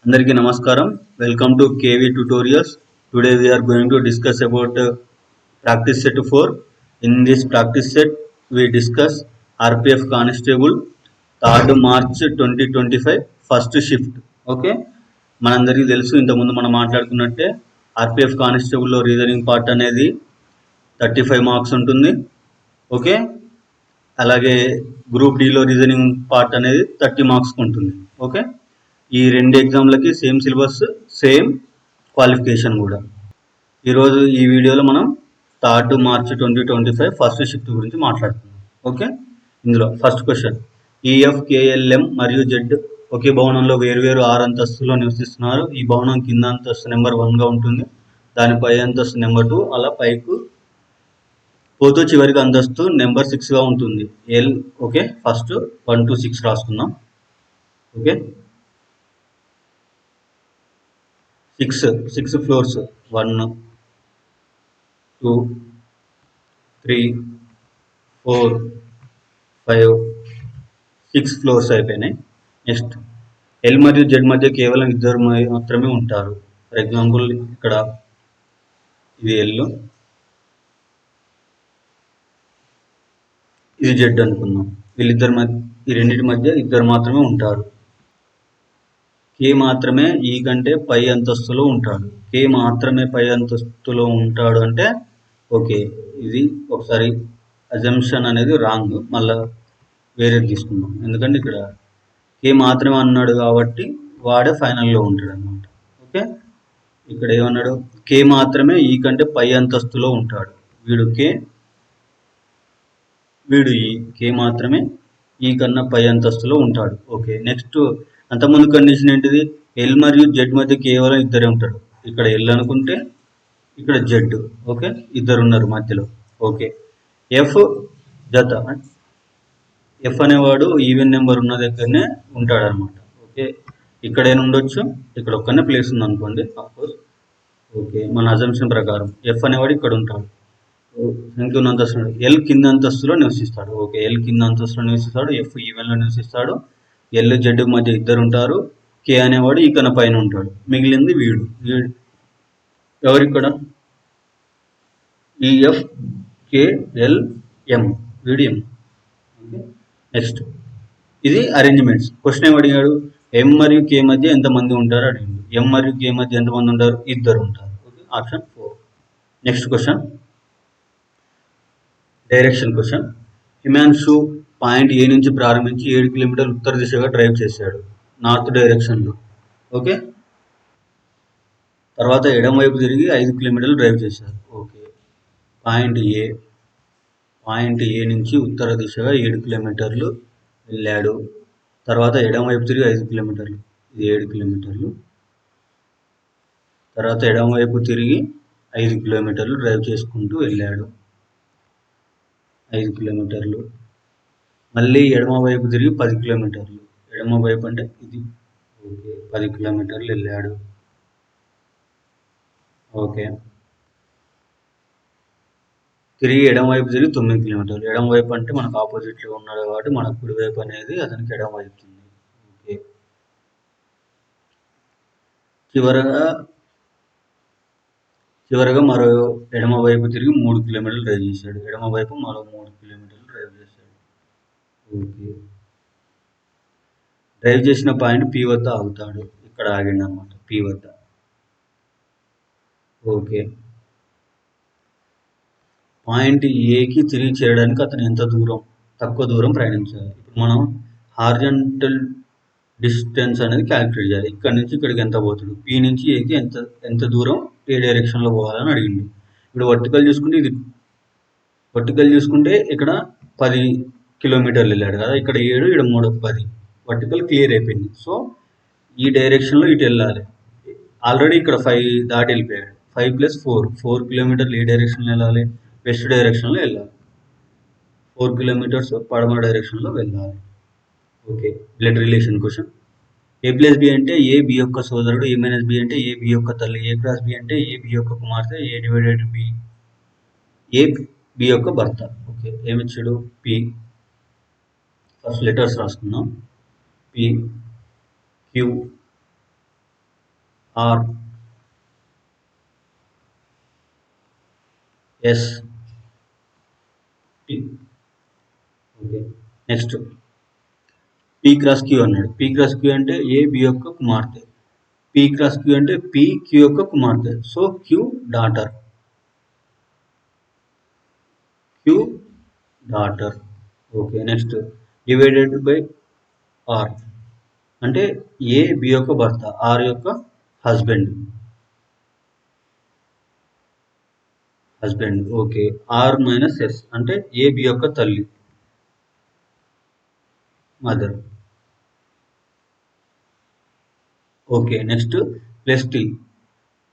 అందరికీ నమస్కారం. Welcome to KV Tutorials. Today we are going to discuss about practice set 4. In this practice set, we discuss RPF Constable 3rd March 2025 first shift. Okay, మనందరికీ తెలుసు, ఇంతకుముందు మనం మాట్లాడుకున్నట్టే RPF కానిస్టేబుల్లో reasoning part అనేది 35 marks ఉంటుంది. Okay, అలాగే group డిలో reasoning part అనేది 30 marks ఉంటుంది. Okay, ఈ రెండు ఎగ్జామ్లకి సేమ్ సిలబస్, సేమ్ క్వాలిఫికేషన్ కూడా. ఈరోజు ఈ వీడియోలో మనం 3rd March 2025 ఫస్ట్ షిఫ్ట్ గురించి మాట్లాడుతున్నాం. ఓకే, ఇందులో ఫస్ట్ క్వశ్చన్, EFKLM మరియు జెడ్ ఒకే భవనంలో వేరువేరు 6 అంతస్తులో నివసిస్తున్నారు. ఈ భవనం కింద అంతస్తు నెంబర్ 1గా ఉంటుంది, దాని పై అంతస్తు నెంబర్ 2, అలా పైకు పోతూ చివరికి అంతస్తు నెంబర్ 6గా ఉంటుంది. ఎల్. ఓకే, ఫస్ట్ 1 to 6 రాసుకుందాం. ఓకే, 6 ఫ్లోర్స్, 1 2 3 4 5 6 ఫ్లోర్స్ అయిపోయినాయి. నెక్స్ట్, ఎల్ మరియు జెడ్ మధ్య కేవలం ఇద్దరు మాత్రమే ఉంటారు. ఫర్ ఎగ్జాంపుల్ ఇక్కడ ఇది ఎల్, ఇది జెడ్ అనుకుందాం. వీళ్ళిద్దరి మధ్య, ఈ రెండింటి మధ్య ఇద్దరు మాత్రమే ఉంటారు. కే మాత్రమే ఈ కంటే పై అంతస్తులో ఉంటాడు. కే మాత్రమే పై అంతస్తులో ఉంటాడు అంటే ఓకే, ఇది ఒకసారి అజంప్షన్ అనేది రాంగ్, మళ్ళా వేరే తీసుకుందాం. ఎందుకంటే ఇక్కడ కే మాత్రమే అన్నాడు కాబట్టి వాడే ఫైనల్లో ఉంటాడు అన్నమాట. ఓకే, ఇక్కడ ఏమన్నాడు, కే మాత్రమే ఈ కంటే పై అంతస్తులో ఉంటాడు. వీడు కే, వీడు ఈ. కే మాత్రమే ఈ కన్నా పై అంతస్తులో ఉంటాడు. ఓకే, నెక్స్ట్, అంతకుముందు కండిషన్ ఏంటిది, ఎల్ మరియు జెడ్ మధ్య కేవలం ఇద్దరే ఉంటాడు. ఇక్కడ ఎల్ అనుకుంటే ఇక్కడ జెడ్. ఓకే, ఇద్దరు ఉన్నారు మధ్యలో. ఓకే, ఎఫ్ జత, ఎఫ్ అనేవాడు ఈవెన్ నెంబర్ ఉన్న దగ్గరనే ఉంటాడు అనమాట. ఓకే, ఇక్కడైనా ఉండొచ్చు, ఇక్కడ ఒక్కనే ప్లేస్ ఉంది అనుకోండి, అఫ్కోర్స్. ఓకే, మన అజంప్షన్ ప్రకారం ఎఫ్ అనేవాడు ఇక్కడ ఉంటాడు, సంఖ్య ఉన్న అంతస్తు. ఎల్ కింద అంతస్తులో నివసిస్తాడు. ఓకే, ఎల్ కింద అంతస్తులో నివసిస్తాడు, ఎఫ్ ఈవెన్లో నివసిస్తాడు, ఎల్ జెడ్ మధ్య ఇద్దరు ఉంటారు, కే అనేవాడు ఈ కన్నా పైన ఉంటాడు, మిగిలింది వీడు. ఎవరిక్కడ ఈఎఫ్ కేఎల్ ఎం, వీడు ఎం. ఓకే, నెక్స్ట్, ఇది అరేంజ్మెంట్స్. క్వశ్చన్ ఏం అడిగాడు, ఎం మరియు కే మధ్య ఎంతమంది ఉంటారు అడిగాడు. ఎం మరియు కే మధ్య ఎంతమంది ఉంటారు, ఇద్దరు ఉంటారు. Okay, option 4. Next question, direction question. Himanshu point A నుంచి ప్రారంభించి 7 కిలోమీటర్లు ఉత్తర దిశగా డ్రైవ్ చేశాడు, నార్త్ డైరెక్షన్లో. ఓకే, తర్వాత ఎడమ వైపు తిరిగి 5 కిలోమీటర్లు డ్రైవ్ చేశారు. ఓకే, పాయింట్ ఏ నుంచి ఉత్తర దిశగా 7 కిలోమీటర్లు వెళ్ళాడు. తర్వాత ఎడమ వైపు తిరిగి 5 కిలోమీటర్లు, ఇది 7 కిలోమీటర్లు. తర్వాత ఎడమ వైపు తిరిగి 5 కిలోమీటర్లు డ్రైవ్ చేసుకుంటూ వెళ్ళాడు, 5 కిలోమీటర్లు. మళ్ళీ ఎడమ వైపు తిరిగి 10 కిలోమీటర్లు, ఎడమ వైపు అంటే ఇది. ఓకే, 10 కిలోమీటర్లు వెళ్ళాడు. ఓకే, తిరిగి ఎడమ వైపు తిరిగి 9 కిలోమీటర్లు. ఎడమ వైపు అంటే మనకు ఆపోజిట్లో ఉన్నాడు కాబట్టి మన కుడి వైపు అనేది అతనికి ఎడమ వైపు ఉంది. ఓకే, చివరగా మరో ఎడమ వైపు తిరిగి 3 కిలోమీటర్లు డ్రైవ్ చేశాడు. ఎడమ వైపు మరో 3 కిలోమీటర్లు డ్రైవ్ చేశాడు. ఓకే, డ్రైవ్ చేసిన పాయింట్ పి వద్ద ఆగుతాడు. ఇక్కడ ఆగిండు అనమాట, పి వద్ద. ఓకే, పాయింట్ ఏకి తిరిగి చేరడానికి అతను ఎంత దూరం, తక్కువ దూరం ప్రయాణించాలి. ఇప్పుడు మనం హార్జంటల్ డిస్టెన్స్ అనేది క్యాలిక్యులేట్ చేయాలి. ఇక్కడ నుంచి ఇక్కడికి ఎంత పోతాడు, పి నుంచి ఏకి ఎంత దూరం ఏ డైరెక్షన్లో పోవాలని అడిగింది. ఇప్పుడు వర్టికల్ చూసుకుంటే ఇక్కడ 10 కిలోమీటర్లు వెళ్ళాడు కదా, ఇక్కడ 7, ఇక్కడ 3, 10. వర్టికల్ క్లియర్ అయిపోయింది. సో ఈ డైరెక్షన్లో ఇటు వెళ్ళాలి. ఆల్రెడీ ఇక్కడ 5 దాటి వెళ్ళిపోయాడు. 5 + 4 కిలోమీటర్లు ఏ డైరెక్షన్లో వెళ్ళాలి, వెస్ట్ డైరెక్షన్లో వెళ్ళాలి. 4 కిలోమీటర్స్ పడమర డైరెక్షన్లో వెళ్ళాలి. Okay, blood relation question. A + B అంటే ఏ బి యొక్క సోదరుడు, A - B అంటే ఏ బి యొక్క తల్లి, A × B అంటే ఏ బి యొక్క కుమార్తె, A/B ఏ బి యొక్క భర్త. ఓకే, ఏమిచ్చాడు, పి. ఫస్ట్ లెటర్స్ రాసుకుందాం, P, Q, R S T. Okay, next P cross Q అన్నాడు. పీ క్రాస్ క్యూ అంటే ఏ బి యొక్క కుమార్తె. పీ క్రాస్ క్యూ అంటే పీ క్యూ యొక్క కుమార్తె. So Q daughter. Q daughter. Okay, next divided by R అంటే A B యొక్క భర్త, ఆర్ యొక్క husband. Husband. Okay, R minus S అంటే ఏ బి యొక్క తల్లి, mother. Okay, next plus tea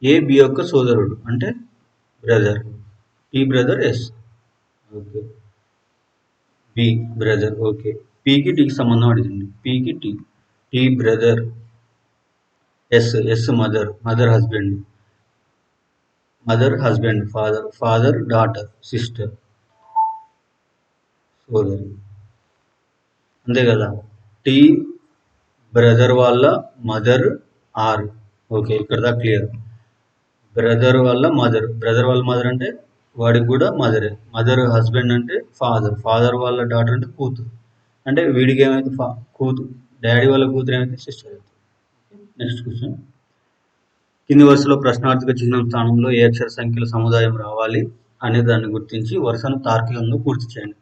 ఏ బి యొక్క సోదరుడు అంటే brother, T brother S. Okay, B brother. Okay, పీకి టీకి సంబంధం అడిగింది. పీకి T, T brother. S S mother, mother husband, mother husband. Father, father daughter, sister సోదరి. అంతే కదా. టీ బ్రదర్ వాళ్ళ మదర్ ఆర్. ఓకే, ఇక్కడ దాకా క్లియర్. బ్రదర్ వాళ్ళ మదర్, బ్రదర్ వాళ్ళ మదర్ అంటే వాడికి కూడా మదరే. మదర్ హస్బెండ్ అంటే ఫాదర్, ఫాదర్ వాళ్ళ డాటర్ అంటే కూతురు. అంటే వీడికి ఏమైతే కూతురు, డాడీ వాళ్ళ కూతురు ఏమైతే సిస్టర్ అవుతుంది. Next question. కింది వరుసలో ప్రశ్నార్థక చిహ్నం స్థానంలో ఏ అక్షర సంఖ్యల సముదాయం రావాలి అనే దాన్ని గుర్తించి వరుసను తార్కికంగా పూర్తి చేయండి.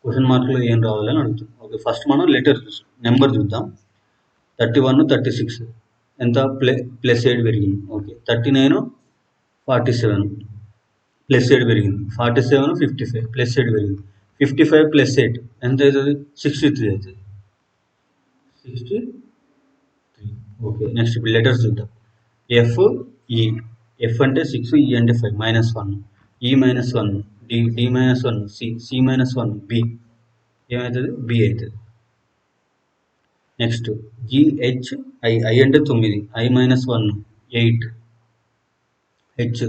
క్వశ్చన్ మార్కులో ఏం రావాలని అడుగుతుంది. ఓకే, ఫస్ట్ మనం లెటర్ నెంబర్ చూద్దాం. 31, 36 ఎంత ప్లస్ 8 పెరిగింది. ఓకే, 39, 47 ప్లస్ 8 పెరిగింది. 47, 55 ప్లస్ 8 పెరిగింది. 55 ప్లస్ 8 ఎంత అవుతుంది? 63 అవుతుంది. 63. ఓకే, నెక్స్ట్ ఇప్పుడు లెటర్స్ చూద్దాం. ఎఫ్ ఈ. ఎఫ్ అంటే 6, ఈ అంటే 5, -1, ఈ -1, డి -1, సి -1, బి ఏమవుతుంది? బి అవుతుంది. నెక్స్ట్ జిహెచ్ ఐ అంటే 9, I -1 8, హెచ్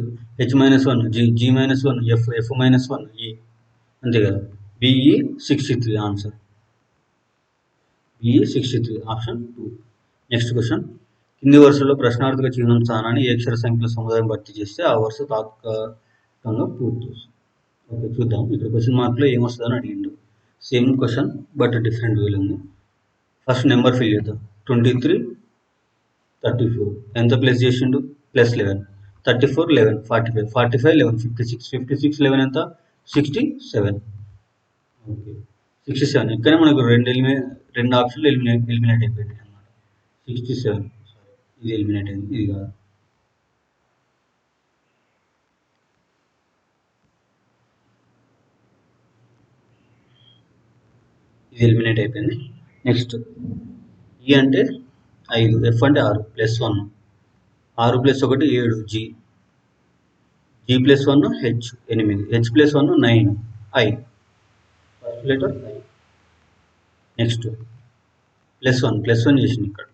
-1 జి -1 ఎఫ్ -1 ఈ. అంతే కదా. B 63 answer. B 63 option 2. Next question. కింది వరుసలో ప్రశ్నార్థక చిహ్నం స్థానాన్ని ఏ అక్షర సంఖ్యల సముదాయం భర్తీ చేస్తే ఆ వరుస తాత్కాలికంగా పూర్తి. ఓకే, చూద్దాం. ఇక్కడ క్వశ్చన్ మార్క్లో ఏమొస్తుందని అడిగిండు. సేమ్ క్వశ్చన్ బట్ డిఫరెంట్ వేలో ఉంది. ఫస్ట్ నెంబర్ ఫిల్ చేద్దాం. 23, 34 ఎంత ప్లస్ చేసిండు? +11. 34, 11 45, 45 11 56, 56 11 ఎంత? 67. ఓకే, 67. ఇక్కడే మనకు రెండు ఆప్షన్లు ఎలిమినేట్ అయిపోయింది అన్నమాట. 67 ఇది ఎలిమినేట్ అయింది, ఇది కాదు. ఇది ఎలిమినేట్ అయిపోయింది. నెక్స్ట్ ఈ అంటే 5, ఎఫ్ అంటే 6 +1, 6 + 1 7, G +1 H 8, H +1 9, I first letter I. Next +1 చేసింది ఇక్కడ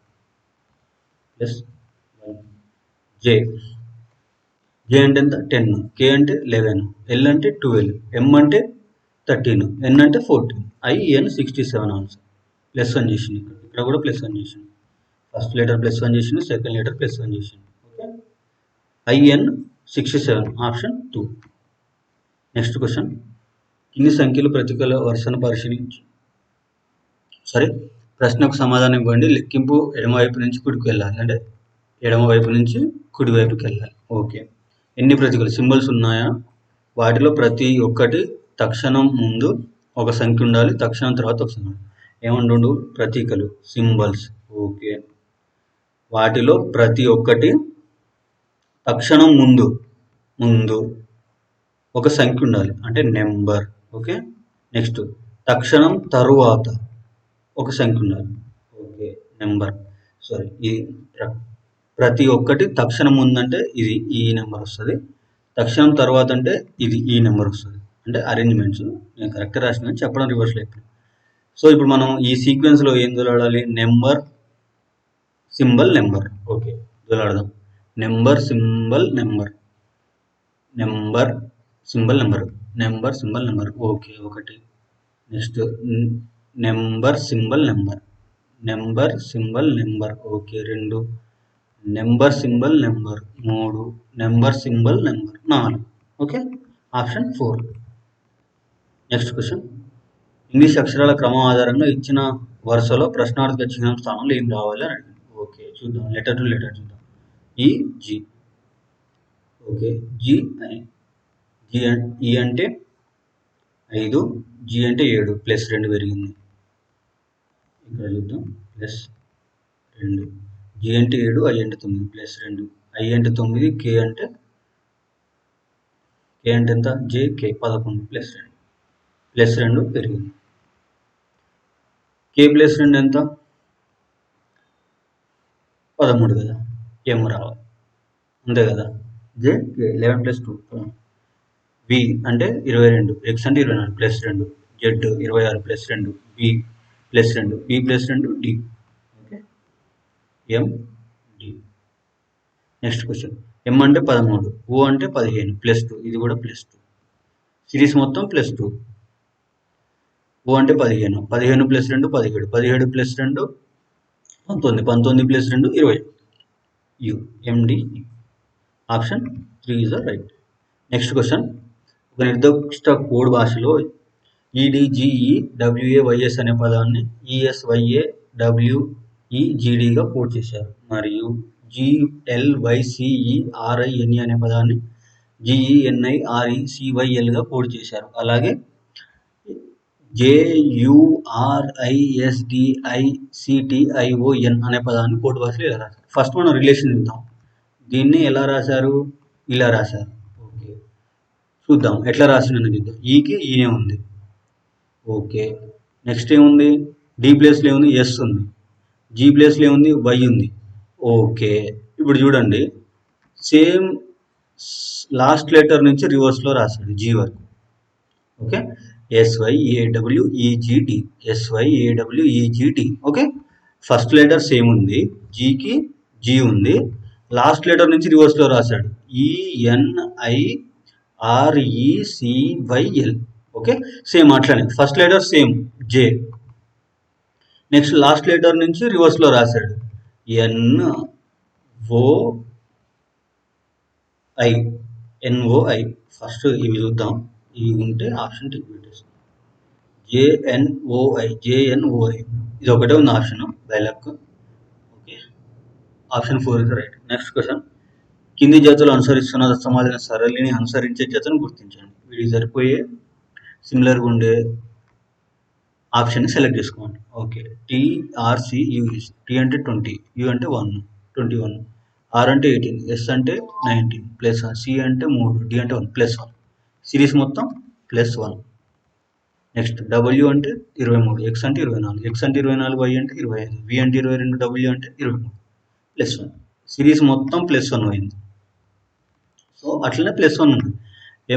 +1. జే అంటే ఎంత? 10, కే అంటే 11, ఎల్ అంటే 12, ఎం అంటే 13, ఎన్ అంటే 14, ఐఎన్ 67 ఆన్సర్. +1 చేసింది ఇక్కడ కూడా +1 చేసింది. ఫస్ట్ లెటర్ +1 చేసింది, సెకండ్ లెటర్ +1 చేసింది. Okay, I 67 option 2. Next question. కింది సంఖ్యలు ప్రతికూల వరుసను పరిశీలించి ప్రశ్నకు సమాధానం ఇవ్వండి. లెక్కింపు ఎడమవైపు నుంచి కుడికి వెళ్ళాలి, అంటే ఎడమవైపు నుంచి కుడివైపుకి వెళ్ళాలి. ఓకే, ఎన్ని ప్రతికూల సింబల్స్ ఉన్నాయా? వాటిలో ప్రతి ఒక్కటి తక్షణం ముందు ఒక సంఖ్య ఉండాలి, తక్షణం తర్వాత ఒక సంఖ్య. ఏమంటుండు? ప్రతీకలు, సింబల్స్. ఓకే, వాటిలో ప్రతి ఒక్కటి తక్షణం ముందు ఒక సంఖ్య ఉండాలి, అంటే నెంబర్. ఓకే, నెక్స్ట్ తక్షణం తరువాత ఒక సంఖ్య ఉండాలి. Okay, number. ఇది ప్రతి ఒక్కటి తక్షణం ముందంటే ఇది ఈ నెంబర్ వస్తుంది, తక్షణం తర్వాత అంటే ఇది ఈ నెంబర్ వస్తుంది. అంటే అరేంజ్మెంట్స్ నేను కరెక్ట్ రాసిన, చెప్పడం రివర్స్లో అయిపోయింది. సో ఇప్పుడు మనం ఈ సీక్వెన్స్లో ఏం దొలాడాలి? Number symbol number. ఓకే, దొలాడదాం. Number symbol number, number symbol number, number symbol number. Okay, ఒకటి. Next number symbol number, number symbol number. Okay, 2. Number symbol number 3, number symbol number 4. Okay, option 4. Next question, English అక్షరాల క్రమం ఆధారంగా ఇచ్చిన వరుసలో ప్రశ్నార్థక చిహ్నం స్థానంలో ఏం రావాలి అని అడిగింది. ఓకే, చూద్దాం. లెటర్ టు లెటర్ చూద్దాం. ఈ జి. ఓకే, జి ఈ అంటే 5, జి అంటే 7, +2 పెరిగింది. ఇక్కడ చూద్దాం, +2. జి అంటే 7, ఐ అంటే 9, +2. ఐ అంటే 9, కే అంటే ఎంత? జే కే 11, +2 పెరిగింది. కే +2 ఎంత? 13 కదా, ఎం రావాలి అంతే కదా. జే కే 11 + 2. బి అంటే 22, ఎక్స్ అంటే 24, +2. Z 26, +2. B +2, B +2, D. Okay, M D. Next question, M అంటే 13, ఓ అంటే 15, +2. ఇది కూడా +2. సిరీస్ మొత్తం +2. ఓ అంటే 15, 15 + 2 17, 17 + 2 19, 19 + 2 20. You, MD. Option 3 is the right. Next question, ఒక నిర్దిష్ట కోడ్ భాషలో ఈడిజిఈ డబ్ల్యూఏవైఎస్ అనే పదాన్ని ఈఎస్వైఏడబ్ల్యూఈజిడిగా కోడ్ చేశారు, మరియు జిఎల్వైసిఈఆర్ఐఎన్ఈ అనే పదాన్ని జిఈఎన్ఐఆర్ఈసివైఎల్గా కోడ్ చేశారు. అలాగే జేయుఆర్ఐఎస్డిఐసిటిఐఓఎన్ అనే పదాన్ని కోడ్ భాషలో ఇలా రాశారు. ఫస్ట్ మనం రిలేషన్ చూద్దాం. దీన్ని ఎలా రాశారు? ఇలా రాశారు. ఓకే, చూద్దాం ఎట్లా రాసిందని చూద్దాం. ఈకి ఈనే ఉంది. ఓకే, నెక్స్ట్ ఏముంది? డి ప్లేస్లో ఏముంది? ఎస్ ఉంది. జీ ప్లేస్లో ఏముంది? వై ఉంది. ఓకే, ఇప్పుడు చూడండి, సేమ్ లాస్ట్ లెటర్ నుంచి రివర్స్లో రాశాడు జీ వరకు. Okay, ఎస్వైఏడబ్ల్యూఈజిడి, ఎస్వైఏడబ్ల్యూఈజిడి. Okay, first letter same ఉంది, జీకి జీ ఉంది, లాస్ట్ లెటర్ నుంచి రివర్స్లో రాశాడు ఈఎన్ఐఆర్ఈసివైఎల్. ఓకే, సేమ్ అట్లనే ఫస్ట్ లెటర్ సేమ్ జే, నెక్స్ట్ లాస్ట్ లెటర్ నుంచి రివర్స్లో రాశాడు ఎన్ఓఐ. ఫస్ట్ ఇవి చూద్దాం, ఇవి ఉంటే ఆప్షన్ టిక్ పెట్టేస్తాం. జేఎన్ఓఐ, ఇది ఒకటే ఉంది option by luck. Okay, option 4 is right. Next question, కింది జతలు అనుసరిస్తున్న సమాజ సరళిని అనుసరించే జతను గుర్తించండి. వీడికి సరిపోయే సిమిలర్గా ఉండే ఆప్షన్ సెలెక్ట్ చేసుకోండి. ఓకే, టీఆర్సియుఎస్. టీ అంటే 20, యు అంటే 1, 21, ఆర్ అంటే 18, ఎస్ అంటే 19, +1, సి అంటే 3, డి అంటే 1, +1. సిరీస్ మొత్తం +1. నెక్స్ట్ డబ్ల్యూ అంటే 23, ఎక్స్ అంటే 24, ఎక్స్ అంటే 24, వై అంటే 25, వి అంటే 22, డబ్ల్యూ అంటే 23, +1. సిరీస్ మొత్తం +1 అయింది. సో అట్లనే +1 ఉంది.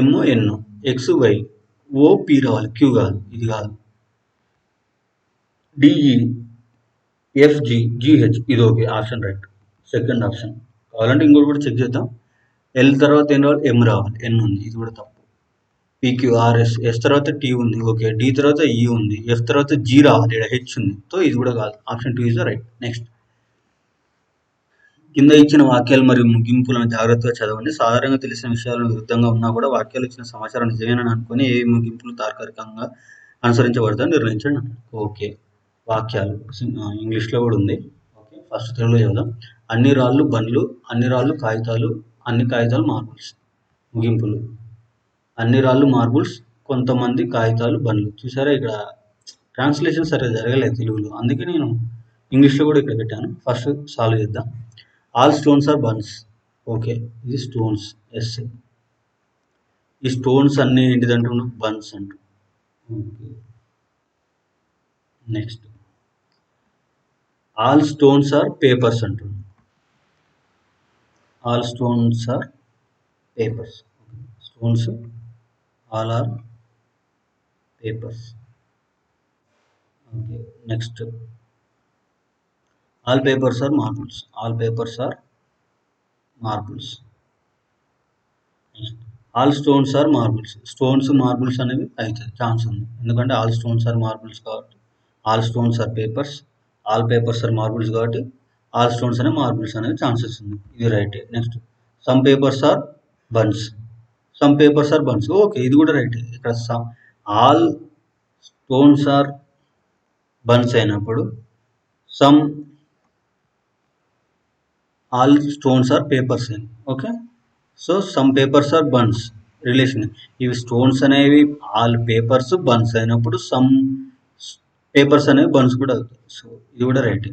ఎమ్ ఎన్, ఎక్స్ వై, ఓ పి రావాలి, క్యూ కాదు, ఇది కాదు. డిఈ ఎఫ్జి జిహెచ్, ఇది okay, option right, second option. కావాలంటే ఇంకోటి కూడా చెక్ చేద్దాం. ఎల్ తర్వాత ఏం రావాలి? ఎం రావాలి, ఎన్ ఉంది, ఇది కూడా తప్పు. పిక్యూఆర్ఎస్, ఎస్ తర్వాత టీ ఉంది, ఓకే, డి తర్వాత ఈ ఉంది, ఎఫ్ తర్వాత జీ రావాలి, ఇక్కడ హెచ్ ఉంది, సో ఇది కూడా కాదు, option 2 is the right. Next, కింద ఇచ్చిన వాక్యాలు మరియు ముగింపులను జాగ్రత్తగా చదవండి. సాధారణంగా తెలిసిన విషయాలను విరుద్ధంగా ఉన్నా కూడా వాక్యాలు ఇచ్చిన సమాచారం నిజమేనని అనుకుని ఏ ముగింపులు తార్కికంగా అనుసరించబడతాయని నిర్ణయించండి. ఓకే, వాక్యాలు ఇంగ్లీష్లో కూడా ఉంది. ఓకే, ఫస్ట్ తెలుగులో చదువుదాం. అన్ని రాళ్ళు బండ్లు, అన్ని రాళ్ళు కాగితాలు, అన్ని కాగితాలు మార్బుల్స్. ముగింపులు, అన్ని రాళ్ళు మార్బుల్స్, కొంతమంది కాగితాలు బండ్లు. చూసారా, ఇక్కడ ట్రాన్స్లేషన్ సరిగ్గా జరగలేదు తెలుగులో, అందుకే నేను ఇంగ్లీష్లో కూడా ఇక్కడ పెట్టాను. ఫస్ట్ సాల్వ్ చేద్దాం. All stones are buns. Okay, ఇది స్టోన్స్, ఎస్. ఈ స్టోన్స్ అన్ని ఏంటిదంటున్నాం? బన్స్ అంటూ. Okay, next, all stones are papers అంటున్నాం. All stones are papers. Stones all are papers. Okay, next, all papers are marbles. All papers are marbles. All stones are marbles. Stones marbles అనేవి అవుతుంది chance ఉంది, ఎందుకంటే all stones are marbles కాబట్టి. All stones are papers, all papers are marbles కాబట్టి all stones అనే marbles అనేది chances ఉంది. ఇది right. Next some papers are buns. Some papers are buns. Okay, ఇది కూడా రైట్. ఇక్కడ ఆల్ స్టోన్స్ ఆర్ బన్స్ అయినప్పుడు some all stones are papers అని. Okay, so some papers are buns relation. ఇవి స్టోన్స్ అనేవి ఆల్ పేపర్స్ బన్స్ అయినప్పుడు some papers అనేవి buns కూడా అవుతాయి. సో ఇది కూడా right.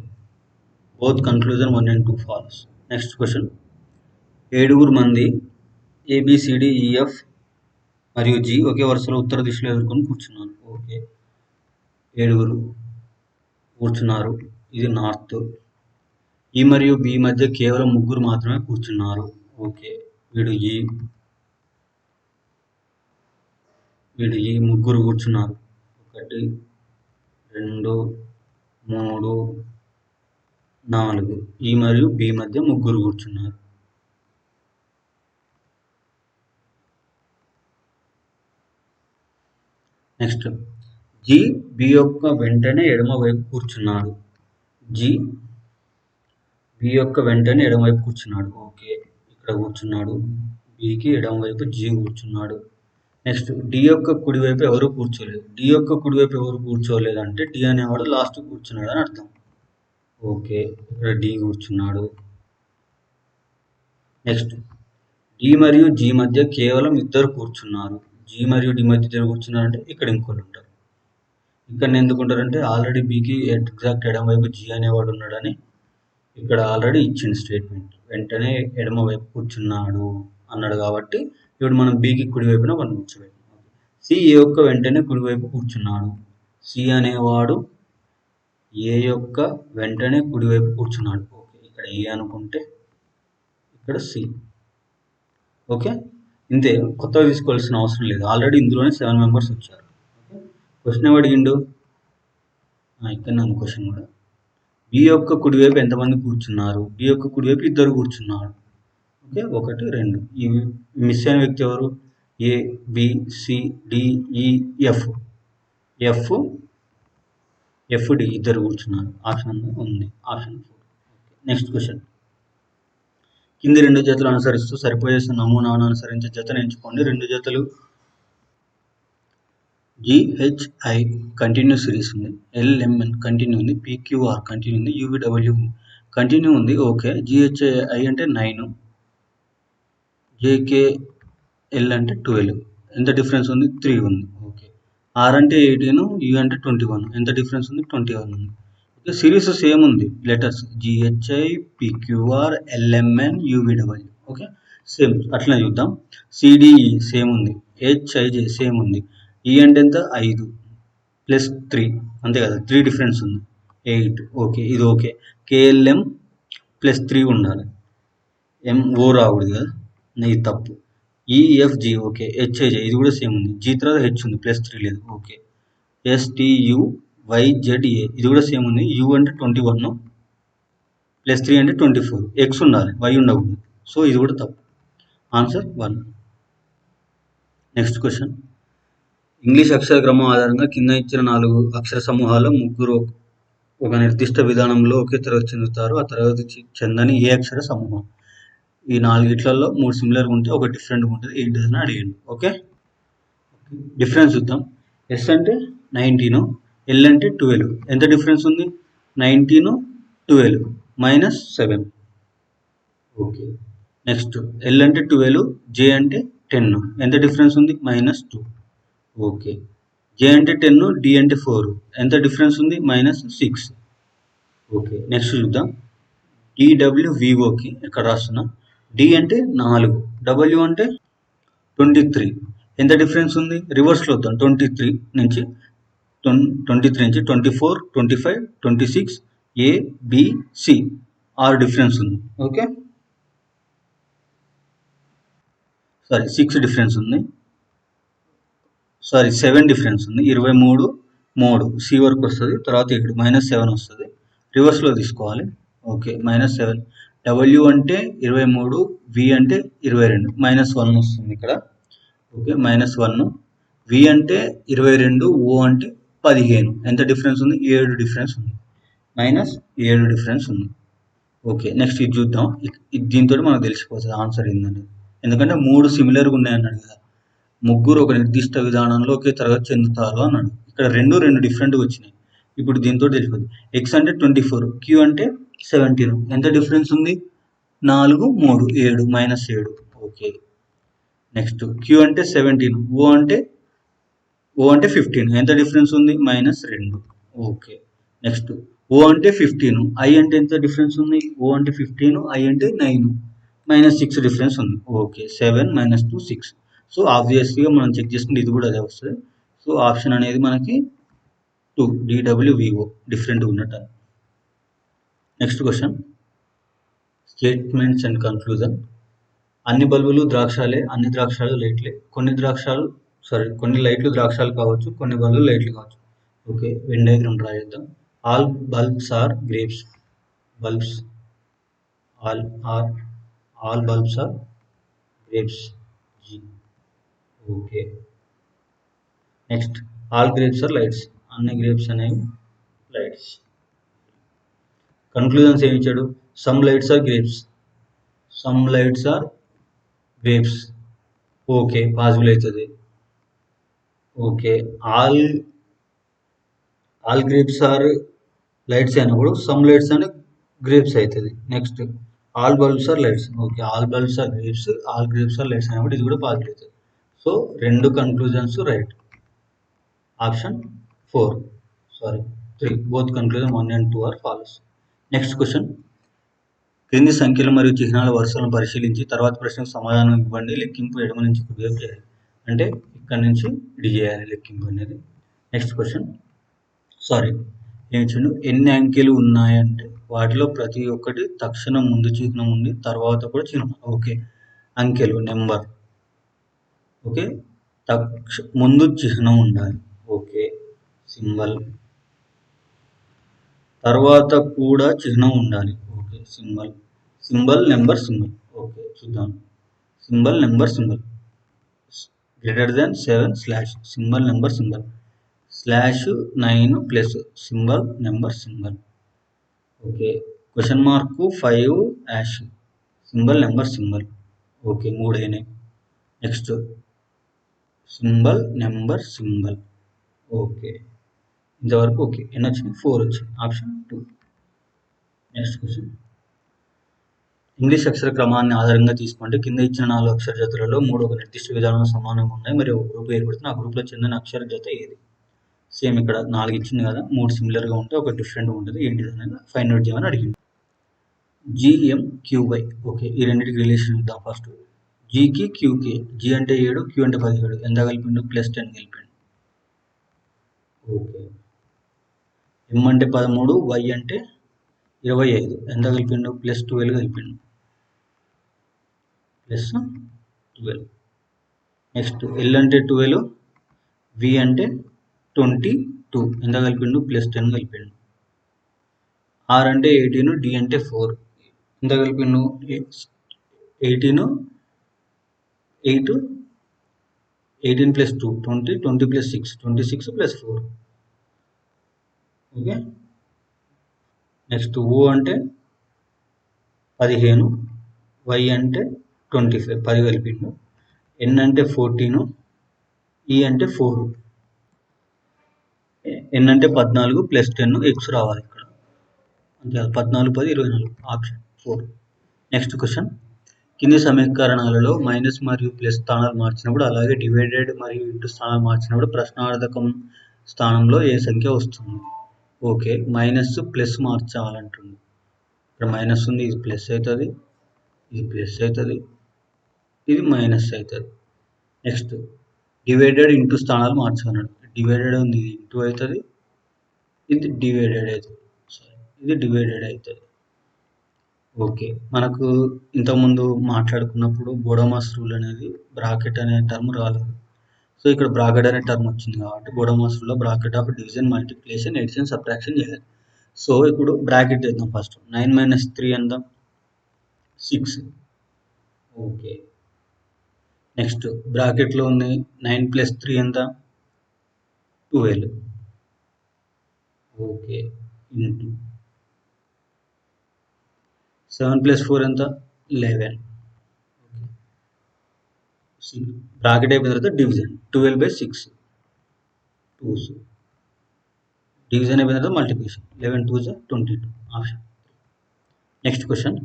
Both conclusion 1 and 2 false. Next question. 7 మంది ABCDEF మరియు G ఒకే వరుసలో ఉత్తర దిశలో ఎదుర్కొని కూర్చున్నారు. ఓకే, 7 కూర్చున్నారు. ఇది నార్త్. E మరియు B మధ్య కేవలం 3 మాత్రమే కూర్చున్నారు. ఓకే, వీడు E 3 కూర్చున్నారు. 1 2 3 4. E మరియు B మధ్య 3 కూర్చున్నారు. నెక్స్ట్, G B యొక్క వెంటనే ఎడమ వైపు కూర్చున్నాడు. G B యొక్క వెంటనే ఎడమవైపు కూర్చున్నాడు. ఓకే, ఇక్కడ కూర్చున్నాడు. Bకి ఎడమ వైపు G కూర్చున్నాడు. నెక్స్ట్, D యొక్క కుడివైపు ఎవరు కూర్చోలేదు. D యొక్క కుడివైపు ఎవరు కూర్చోలేదు అంటే D అనేవాడు లాస్ట్ కూర్చున్నాడు అని అర్థం. ఓకే, ఇక్కడ D కూర్చున్నాడు. నెక్స్ట్, D మరియు G మధ్య కేవలం 2 కూర్చున్నారు. G మరియు D మధ్య 2 కూర్చున్నారంటే ఇక్కడ ఇంకోళ్ళు ఉంటారు. ఇక్కడ ఎందుకు ఉంటారంటే ఆల్రెడీ Bకి ఎగ్జాక్ట్ ఎడమ వైపు G అనేవాడు ఉన్నాడని ఇక్కడ ఆల్రెడీ ఇచ్చిన స్టేట్మెంట్. వెంటనే ఎడమ వైపు కూర్చున్నాడు అన్నాడు కాబట్టి ఇప్పుడు మనం Bకి కుడివైపున 1 కూర్చోబెట్టాం. C A యొక్క వెంటనే కుడివైపు కూర్చున్నాడు. C అనేవాడు A యొక్క వెంటనే కుడివైపు కూర్చున్నాడు. ఓకే, ఇక్కడ A అనుకుంటే ఇక్కడ C. ఓకే, ఇంతే, కొత్తగా తీసుకోవాల్సిన అవసరం లేదు. ఆల్రెడీ ఇందులోనే 7 మెంబర్స్ వచ్చారు. ఓకే, క్వశ్చన్ ఏమి అడిగిండు? ఇక్కడ నన్ను క్వశ్చన్ కూడా. B యొక్క కుడివైపు ఎంతమంది కూర్చున్నారు? B యొక్క కుడివైపు 2 కూర్చున్నారు. ఓకే, 1 2. ఈ మిస్ అయిన వ్యక్తి ఎవరు? A B C D E F D 2 కూర్చున్నారు. ఆప్షన్ ఉంది, ఆప్షన్ 4. Next question. కింది 2 జతలు అనుసరిస్తూ సరిపోయే నమూనాను అనుసరించే జతను ఎంచుకోండి. 2 జతలు GHI కంటిన్యూ సిరీస్ ఉంది. LMN కంటిన్యూ ఉంది. PQR కంటిన్యూ ఉంది. UVW కంటిన్యూ ఉంది. ఓకే, GHI అంటే 9, JKL అంటే 12. ఎంత డిఫరెన్స్ ఉంది? 3 ఉంది. ఓకే, R అంటే 18, U అంటే 21. ఎంత డిఫరెన్స్ ఉంది? 21 ఉంది. ఓకే, సిరీస్ సేమ్ ఉంది. Letters GHI PQR LMN UVW. Okay, same. అట్లా చూద్దాం. CDE సేమ్ ఉంది. HIJ సేమ్ ఉంది. E అంటే ఎంత? 5 ప్లస్ 3, అంతే కదా, 3 డిఫరెన్స్ ఉంది, 8. ఓకే, ఇది ఓకే. KLM ప్లస్ 3 ఉండాలి. MO రాకూడదు కదా, ఇది తప్పు. EFG okay. HIJ ఇది కూడా సేమ్ ఉంది. G తర్వాత H ఉంది, ప్లస్ 3 లేదు. ఓకే. STUYZA ఇది కూడా సేమ్ ఉంది. U అంటే 21 ప్లస్ 3 అంటే 24. X ఉండాలి, Y ఉండకూడదు. సో ఇది కూడా తప్పు. ఆన్సర్ 1. Next question. ఇంగ్లీష్ అక్షర క్రమం ఆధారంగా కింద ఇచ్చిన 4 అక్షర సమూహాల్లో 3 ఒక నిర్దిష్ట విధానంలో ఒకే తరగతి చెందుతారు. ఆ తరగతి చెందని ఏ అక్షర సమూహం? ఈ 4 3 సిమిలర్గా ఉంటే ఒక డిఫరెంట్గా ఉంటుంది. ఏంటిదని అడిగిండు. ఓకే, డిఫరెన్స్ చూద్దాం. S అంటే 19, L అంటే 12. ఎంత డిఫరెన్స్ ఉంది? 19 12 -7. ఓకే, నెక్స్ట్ L అంటే 12, J అంటే 10. ఎంత డిఫరెన్స్ ఉంది? -2. ఓకే, J అంటే 10, D అంటే 4. ఎంత డిఫరెన్స్ ఉంది? -6. ఓకే, నెక్స్ట్ చూద్దాం. DWVOకి ఇక్కడ రాస్తున్నా. D అంటే 4, W అంటే 23. ఎంత డిఫరెన్స్ ఉంది? రివర్స్లో వద్దాం. 23 నుంచి 24, 25, 26, A B C 6 డిఫరెన్స్ ఉంది. ఓకే, సారీ 6 డిఫరెన్స్ ఉంది. సారీ 7 డిఫరెన్స్ ఉంది. 23 3 C వరకు వస్తుంది. తర్వాత ఇక్కడ -7 వస్తుంది. రివర్స్లో తీసుకోవాలి. ఓకే, -7. W అంటే 23, V అంటే 22, -1 వస్తుంది ఇక్కడ. ఓకే, -1. V అంటే 22, O అంటే 15. ఎంత డిఫరెన్స్ ఉంది? 7 డిఫరెన్స్ ఉంది. -7 డిఫరెన్స్ ఉంది. ఓకే. నెక్స్ట్ ఇది చూద్దాం. దీనితోటి మనకు తెలిసిపోతది ఆన్సర్ ఏందనేది. ఎందుకంటే 3 సిమిలర్‌గా ఉన్నాయన్నాడు కదా! ముగ్గురు ఒక నిర్దిష్ట విధానంలో ఒకే తరగతి చెందుతారు అన్నాడు. ఇక్కడ 2 డిఫరెంట్‌గా వచ్చినాయి. ఇప్పుడు దీనితోటి తెలిసిపోద్ది. x అంటే 24, q అంటే 17. ఎంత డిఫరెన్స్ ఉంది? 4, 3, 7 -7. ఓకే. నెక్స్ట్ q అంటే 17, o అంటే 15. ఎంత డిఫరెన్స్ ఉంది? -2. ఓకే. నెక్స్ట్ o అంటే 15, i అంటే ఎంత డిఫరెన్స్ ఉంది? o అంటే 15, i అంటే 9, -6 డిఫరెన్స్ ఉంది. ఓకే. 7 -2 6. సో ఆబ్వియస్లీగా మనం చెక్ చేసుకుంటే ఇది కూడా అదే వస్తుంది. సో ఆప్షన్ అనేది మనకి 2 DWVO డిఫరెంట్ ఉన్నట్టు. Next question, statements and conclusion. అన్ని బల్బులు ద్రాక్షాలే, అన్ని ద్రాక్షాలు లైట్లే, కొన్ని లైట్లు ద్రాక్షాలు కావచ్చు, కొన్ని బల్బులు లైట్లు కావచ్చు. ఓకే. వెన్ డయాగ్రామ్ డ్రా చేద్దాం. All bulbs are grapes. Bulbs all bulbs are grapes. G. Okay. Next all grapes are lights. అన్ని గ్రేప్స్ అనేవి లైట్స్. కన్క్లూజన్స్ ఏమి ఇచ్చాడు? Some lights are grapes. Some lights are grapes. Okay. Possible అవుతుంది. Okay. All grapes are lights అయినప్పుడు some lights అని grapes అవుతుంది. Next all bulbs are lights. Okay. All bulbs are grapes, all grapes are lights అయినప్పుడు ఇది కూడా possible అవుతుంది. So 2 conclusions right. Option 3. Both conclusion 1 and 2 are false. Next question, క్రింది సంఖ్యలు మరియు చిహ్నాల వరుసలను పరిశీలించి తర్వాత ప్రశ్నకు సమాధానం ఇవ్వండి. లెక్కింపు ఎడమ నుంచి కుడివైపు చేయాలి. అంటే ఇక్కడ నుంచి ఇది చేయాలి లెక్కింపు అనేది. నెక్స్ట్ క్వశ్చన్, ఏమిచ్చిండు? ఎన్ని అంకెలు ఉన్నాయంటే వాటిలో ప్రతి ఒక్కటి తక్షణం ముందు చిహ్నం ఉంది, తర్వాత కూడా చిహ్నం. ఓకే. అంకెలు నెంబర్. ఓకే. ముందు చిహ్నం ఉండాలి. ఓకే. సింబల్. తర్వాత కూడా చిహ్నం ఉండాలి. Okay. Symbol number symbol. Okay. చూద్దాం. Symbol number symbol. Greater than 7 slash. Symbol number symbol. Slash 9 plus symbol number symbol. Okay. Question mark 5 hash. Symbol number symbol. Okay. 3 అయినాయి. Next symbol number symbol. Okay. ఇంతవరకు okay. ఎన్ని వచ్చినాయి? 4 వచ్చింది. Option 2. Next question, English అక్షర క్రమాన్ని ఆధారంగా తీసుకుంటే కింద ఇచ్చిన 4 అక్షర జతలలో 3 ఒక నిర్దిష్ట విధానంలో సమానంగా ఉన్నాయి మరియు ఒక గ్రూప్ ఏర్పడుతుంది. ఆ గ్రూప్లో చెందిన అక్షర జత ఏది? సేమ్ ఇక్కడ 4 ఇచ్చింది కదా, 3 సిమిలర్గా ఉంటే ఒక డిఫరెంట్ ఉంటుంది. ఏంటిది అనేది ఫైండ్ అవుట్ చేయమని అడిగింది. GMQY. ఓకే. ఈ రెండింటికి రిలేషన్ ఇద్దాం ఫస్ట్. జీకి క్యూకి. జీ అంటే 7, క్యూ అంటే 17. ఎంత కలిపిండు? +10 కలిపిండు. ఓకే. ఎం అంటే 13, వై అంటే 25. ఎంత కలిపిండు? +12 కలిపిండు. +12. నెక్స్ట్ ఎల్ అంటే 12, వి అంటే 22. ఎంత కలిపిండు? +10 కలిపిండు. ఆర్ అంటే 18, డి అంటే 4. ఎంత కలిపిండు? 18, 8, 18 + 2 20, 20 + 6 26 + 4. ఓకే. నెక్స్ట్ ఓ అంటే 15, వై అంటే 25, 10 కలిపిండు. ఎన్ అంటే 14, ఈ అంటే 4. ఎన్ అంటే 14 +10, ఎక్స్ రావాలి ఇక్కడ. అంతే, 14, 10, 24. ఆప్షన్ 4. నెక్స్ట్ క్వశ్చన్, కింది సమీకరణాలలో మైనస్ మరియు ప్లస్ స్థానాలు మార్చినప్పుడు, అలాగే డివైడెడ్ మరియు ఇంటూ స్థానాలు మార్చినప్పుడు ప్రశ్నార్థకం స్థానంలో ఏ సంఖ్య వస్తుంది? ఓకే. మైనస్ ప్లస్ మార్చాలంటుంది. ఇక్కడ మైనస్ ఉంది, ఇది ప్లస్ అవుతుంది, ఇది ప్లస్ అవుతుంది, ఇది మైనస్ అవుతుంది. నెక్స్ట్ డివైడెడ్ ఇంటూ స్థానాలు మార్చాలన్నాడు. డివైడెడ్ ఉంది, ఇది ఇంటూ అవుతుంది, ఇది డివైడెడ్ అవుతుంది, ఇది డివైడెడ్ అవుతుంది. ఓకే. మనకు ఇంతకుముందు మాట్లాడుకున్నప్పుడు బోడోమాస్ రూల్ అనేది బ్రాకెట్ అనే టర్మ్ రాలేదు. సో ఇక్కడ బ్రాకెట్ అనే టర్మ్ వచ్చింది కాబట్టి బోడోమాస్ రూల్లో bracket of division, multiplication, addition, subtraction చేయాలి. సో ఇప్పుడు బ్రాకెట్ చేద్దాం ఫస్ట్. 9 - 3 ఎంత? 6. ఓకే. నెక్స్ట్ బ్రాకెట్లో ఉంది 9 + 3 ఎంత? 12. ఓకే. ఇంటూ 7 + 4 ఎంత 11. బ్రాకెట్ అయిపోయిన తర్వాత డివిజన్ 12/6 2s. డివిజన్ అయిపోయిన తర్వాత multiplication 11 2s 22 option. Next question,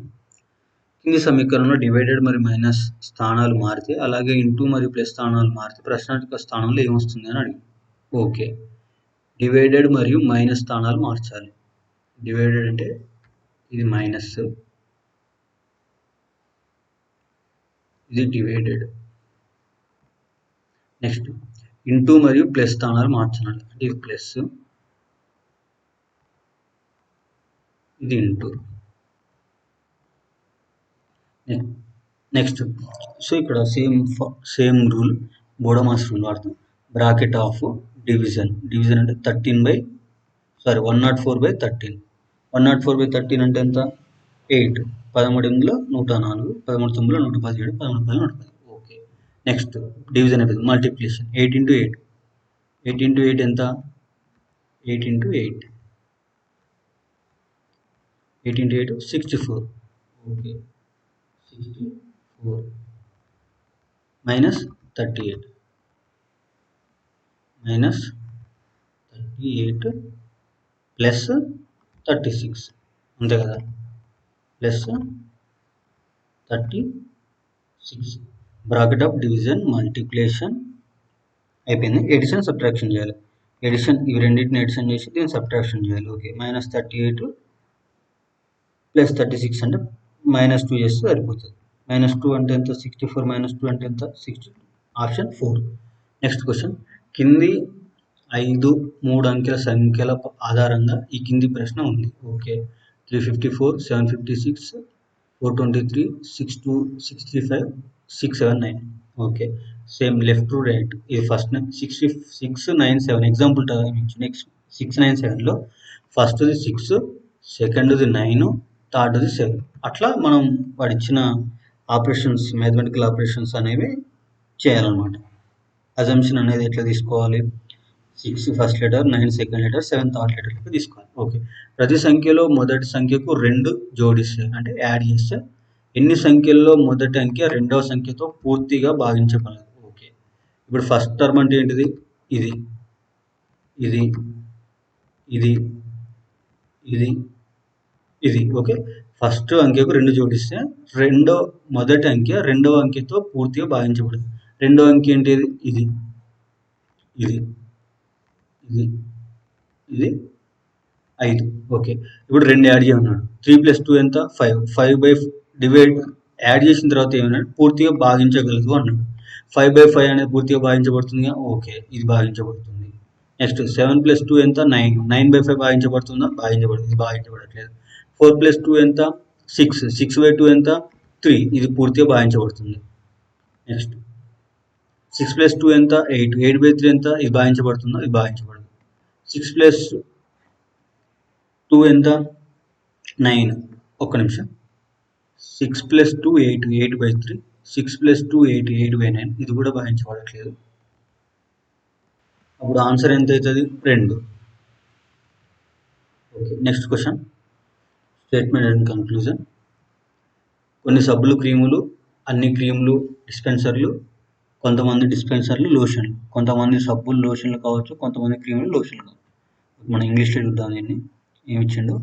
కింది సమీకరణంలో డివైడెడ్ మరియు మైనస్ స్థానాలు మారితే అలాగే ఇంటూ మరియు ప్లస్ స్థానాలు మారితే ప్రశ్నార్థక స్థానంలో ఏమొస్తుంది అని అడిగి. ఓకే, డివైడెడ్ మరియు మైనస్ స్థానాలు మార్చాలి. డివైడెడ్ అంటే ఇది మైనస్, ఇది డివైడెడ్. నెక్స్ట్ ఇంటూ మరియు ప్లస్ స్థానాలు మార్చాలి. అంటే ఇది ప్లస్, ఇది ఇంటూ. నెక్స్ట్ సో ఇక్కడ సేమ్ రూల్, బోడోమాస్ రూల్ వాడతాం. Bracket of division. డివిజన్ అంటే 104/13. 104/13 అంటే ఎంత 8. 13 104, 13 9 117, 13 110. ఓకే. నెక్స్ట్ డివిజన్ అయిపోయింది. మల్టిప్లికేషన్ 8 × 8. 8 × 8 ఎంత 8 × 8. 8 × 8 64. Okay, 64 minus 38. మైనస్ 38 ప్లస్ 36 అంతే కదా, plus 36. Bracket of division multiplication అయిపోయింది. ఎడిషన్ సబ్ట్రాక్షన్ చేయాలి. ఎడిషన్ ఇవి రెండింటిని ఎడిషన్ చేసి దీన్ని సబ్ట్రాక్షన్ చేయాలి. ఓకే, మైనస్ 38 ప్లస్ 36 అంటే -2 చేస్తే సరిపోతుంది. -2 అంటే ఎంత 64, -2 అంటే ఎంత 62. ఆప్షన్ 4. నెక్స్ట్ క్వశ్చన్, కింది 5 3 అంకెల సంఖ్యల ఆధారంగా ఈ కింది ప్రశ్న ఉంది. Okay, 354, 756, 423, 635, 679. Okay, same left to right. ఇది ఫస్ట్ 697 ఎగ్జాంపుల్ నెక్స్ట్ 697లో ఫస్ట్ది 6, సెకండ్ది 9, థర్డ్ది 7. అట్లా మనం వాడు ఇచ్చిన ఆపరేషన్స్, మ్యాథమెటికల్ ఆపరేషన్స్ అనేవి చేయాలన్నమాట. అజంప్షన్ అనేది ఎట్లా తీసుకోవాలి, 6 first letter, 9 second letter, 7 third letter లెక్క తీసుకోవాలి. ఓకే, ప్రతి సంఖ్యలో మొదటి సంఖ్యకు 2 జోడిస్తే అంటే యాడ్ చేస్తే ఎన్ని సంఖ్యల్లో మొదటి అంకె రెండవ సంఖ్యతో పూర్తిగా భాగించగలదు. ఓకే, ఇప్పుడు ఫస్ట్ టర్మ్ అంటే ఏంటిది, ఇది ఇది ఇది ఇది ఇది. ఓకే, ఫస్ట్ అంకెకు 2 జోడిస్తే మొదటి అంకె రెండవ అంకెతో పూర్తిగా భాగించబడదు. రెండవ అంకె ఏంటిది, ఇది ఇది ఇది ఇది 5. ఓకే, ఇప్పుడు 2 యాడ్ చేయమన్నాడు. 3 + 2 ఎంత 5. 5 డివైడ్ యాడ్ చేసిన తర్వాత ఏమన్నాడు, పూర్తిగా భాగించగలదు అన్నాడు. 5/5 అనేది పూర్తిగా భాగించబడుతుందిగా. ఓకే, ఇది భాగించబడుతుంది. నెక్స్ట్ 7 + 2 ఎంత 9. 9/5 భాగించబడుతుందా, భాగించబడుతుంది. ఇది భాగించబడట్లేదు. 4 + 2 ఎంత 6. 6/2 ఎంత 3. ఇది పూర్తిగా భాగించబడుతుంది. నెక్స్ట్ 6 + 2 ఎంత 8. 8/3 ఎంత, ఇది భాగించబడుతుందా, ఇది భాగించబడదు. 6 + 2 ఎంత 9. ఒక్క నిమిషం. 6 + 2 8. 8/3. 6 + 2 8. 8/9. ఇది కూడా భాగించబడట్లేదు. అప్పుడు ఆన్సర్ ఎంత అవుతుంది, 2. Okay, next question, statement and conclusion. కొన్ని సబ్బులు, క్రీములు, అన్ని క్రీములు డిస్పెన్సర్లు, కొంతమంది డిస్పెన్సర్లు లోషన్లు. కొంతమంది సబ్బులు లోషన్లు కావచ్చు, కొంతమంది క్రీములు లోషన్లు కావచ్చు. మనం ఇంగ్లీష్లో చూద్దాం దీన్ని. ఏమి ఇచ్చిండు,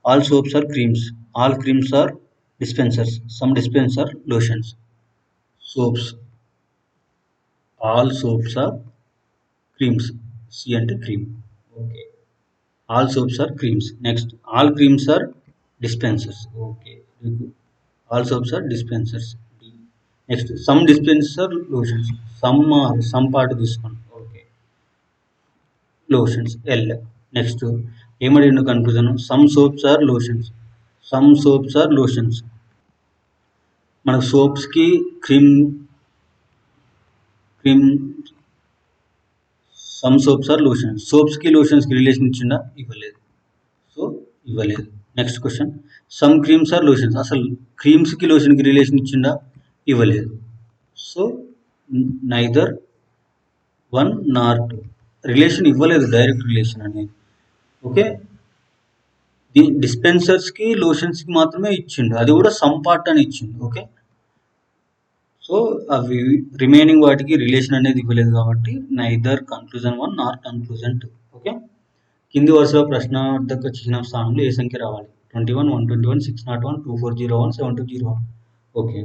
all soaps are creams, all creams are dispensers, some dispenser lotions. Soaps, all soaps are creams. C అంటే cream. Okay, all soaps are creams. Next, all creams are dispensers. Okay, all soaps are dispensers. Next, some dispenser lotions, some part తీసుకోండి. Okay, lotions L. Next, ఏమడిగిన conclusion, some soaps are lotions, some soaps are lotions. మనకు సోప్స్కి cream some soaps are lotions. సోప్స్కి లోషన్స్కి relation ఇచ్చిండా, ఇవ్వలేదు. So ఇవ్వలేదు. Next question, some creams are lotions. అసలు క్రీమ్స్కి లోషన్కి రిలేషన్ ఇచ్చిండా, ఇవ్వలేదు. So neither 1 nor 2. రిలేషన్ ఇవ్వలేదు, డైరెక్ట్ రిలేషన్ అనేది. ఓకే, డిస్పెన్సర్స్కి లోషన్స్కి మాత్రమే ఇచ్చిండు, అది కూడా సమ్ పార్ట్ అని ఇచ్చిండు. ఓకే, సో అవి రిమైనింగ్ వాటికి రిలేషన్ అనేది ఇవ్వలేదు కాబట్టి నైదర్ కన్క్లూజన్ 1 నార్ కన్క్లూజన్ 2. ఓకే, కింది వరుసలో ప్రశ్నార్థక చిహ్నం స్థానంలో ఏ సంఖ్య రావాలి? 21, 121, 601, 2401, 7201. ఓకే,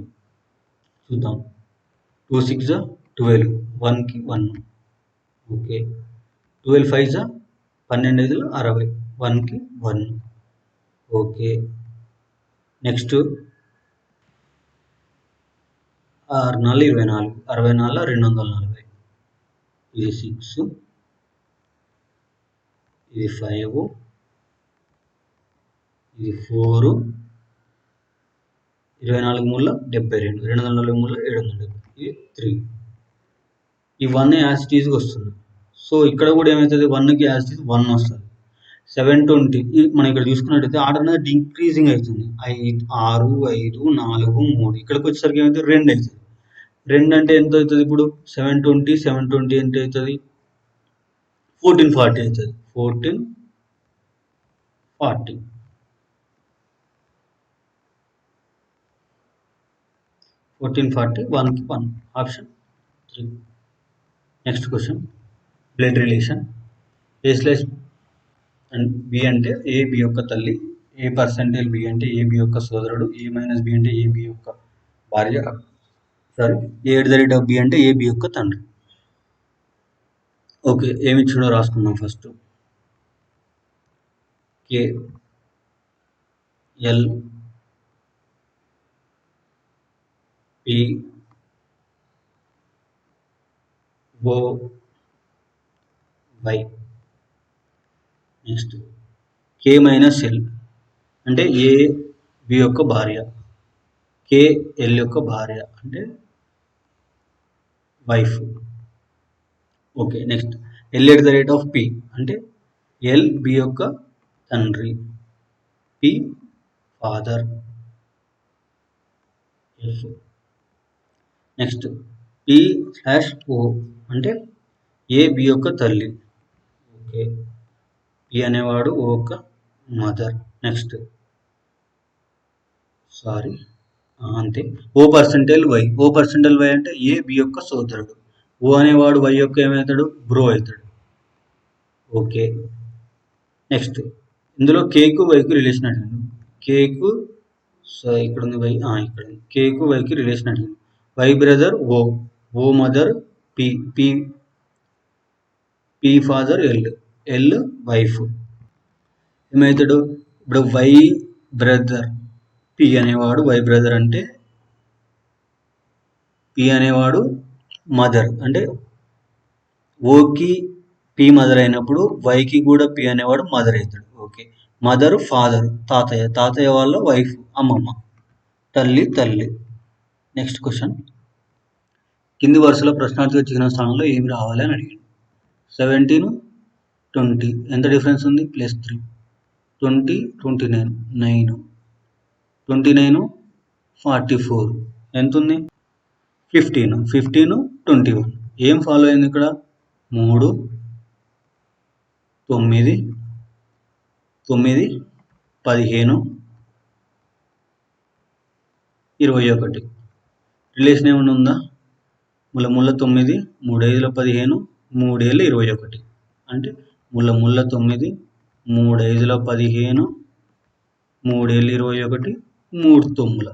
చూద్దాం. 2 6 12, 1కి 1. ఓకే, 12 5 12 5 60, 1కి 1. Okay, next 6 4 24, 64 240. ఇది 6, ఇది 5, ఇది 4, 24 మూల 72, 240 మూల 770, ఇది 3. ఈ 1 యాజ్ ఇట్ ఈజ్గా వస్తుంది. సో ఇక్కడ కూడా ఏమవుతుంది, 1కి యాజ్ ఇట్ ఈజ్ 1 వస్తుంది. 720 మనం ఇక్కడ చూసుకున్నట్టయితే ఆర్డర్ అనేది డిక్రీజింగ్ అవుతుంది. 6 5 4 3, ఇక్కడికి వచ్చేసరికి ఏమైతే 2 అవుతుంది. 2 అంటే ఎంత అవుతుంది? ఇప్పుడు 720 720 ఎంత అవుతుంది? 1440 అవుతుంది. 1440, 1440, 1కి 1, option 3. Next question, blood relation. A/B అంటే AB యొక్క తల్లి, A% B అంటే AB యొక్క సోదరుడు, A-B అంటే AB యొక్క భార్య, సారీ A@B అంటే AB యొక్క తండ్రి. ఓకే, ఏమి ఇచ్చిండో రాసుకుందాం. First K L P O Y. Next K - L అంటే AB యొక్క భార్య, KL యొక్క భార్య అంటే వైఫ్. ఓకే, నెక్స్ట్ L@P అంటే LB యొక్క తండ్రి, P ఫాదర్. నెక్స్ట్ P/O అంటే AB యొక్క తల్లి, ఓకే, P అనేవాడు O యొక్క మదర్. నెక్స్ట్ సారీ అంతే. O%Y, O%Y అంటే AB యొక్క సోదరుడు, O అనేవాడు Y యొక్క ఏమవుతాడు? బ్రో అవుతాడు. ఓకే, నెక్స్ట్ ఇందులో Kకు Yకు రిలేషన్ అడిగింది. Kకు ఇక్కడ ఉంది Y, ఇక్కడ Kకు Yకి రిలేషన్ అడిగింది. Y brother O mother P father L wife. ఏమవుతాడు ఇప్పుడు? Y బ్రదర్ P అనేవాడు Y బ్రదర్ అంటే P అనేవాడు మదర్ అంటే ఓకి P మదర్ అయినప్పుడు Yకి కూడా P అనేవాడు మదర్ అవుతాడు. ఓకే, మదర్ ఫాదర్ తాతయ్య వాళ్ళ వైఫ్ అమ్మమ్మ, తల్లి. నెక్స్ట్ క్వశ్చన్, కింది వరుసలో ప్రశ్నార్థక చిహ్నం స్థానంలో ఏమి రావాలి అని అడిగాడు. 17 20 ఎంత డిఫరెన్స్ ఉంది? +3. 20 29 9, 29 44 ఎంత ఉంది? 15 21. ఏం ఫాలో అయింది ఇక్కడ? 3 9 9 15 21. రిలేషన్ ఏమైనా ఉందా? ముళ్ళ 9 3 5 15 3 7 21 అంటే ముళ్ళ 9 3 5 15 3 7 21 3 9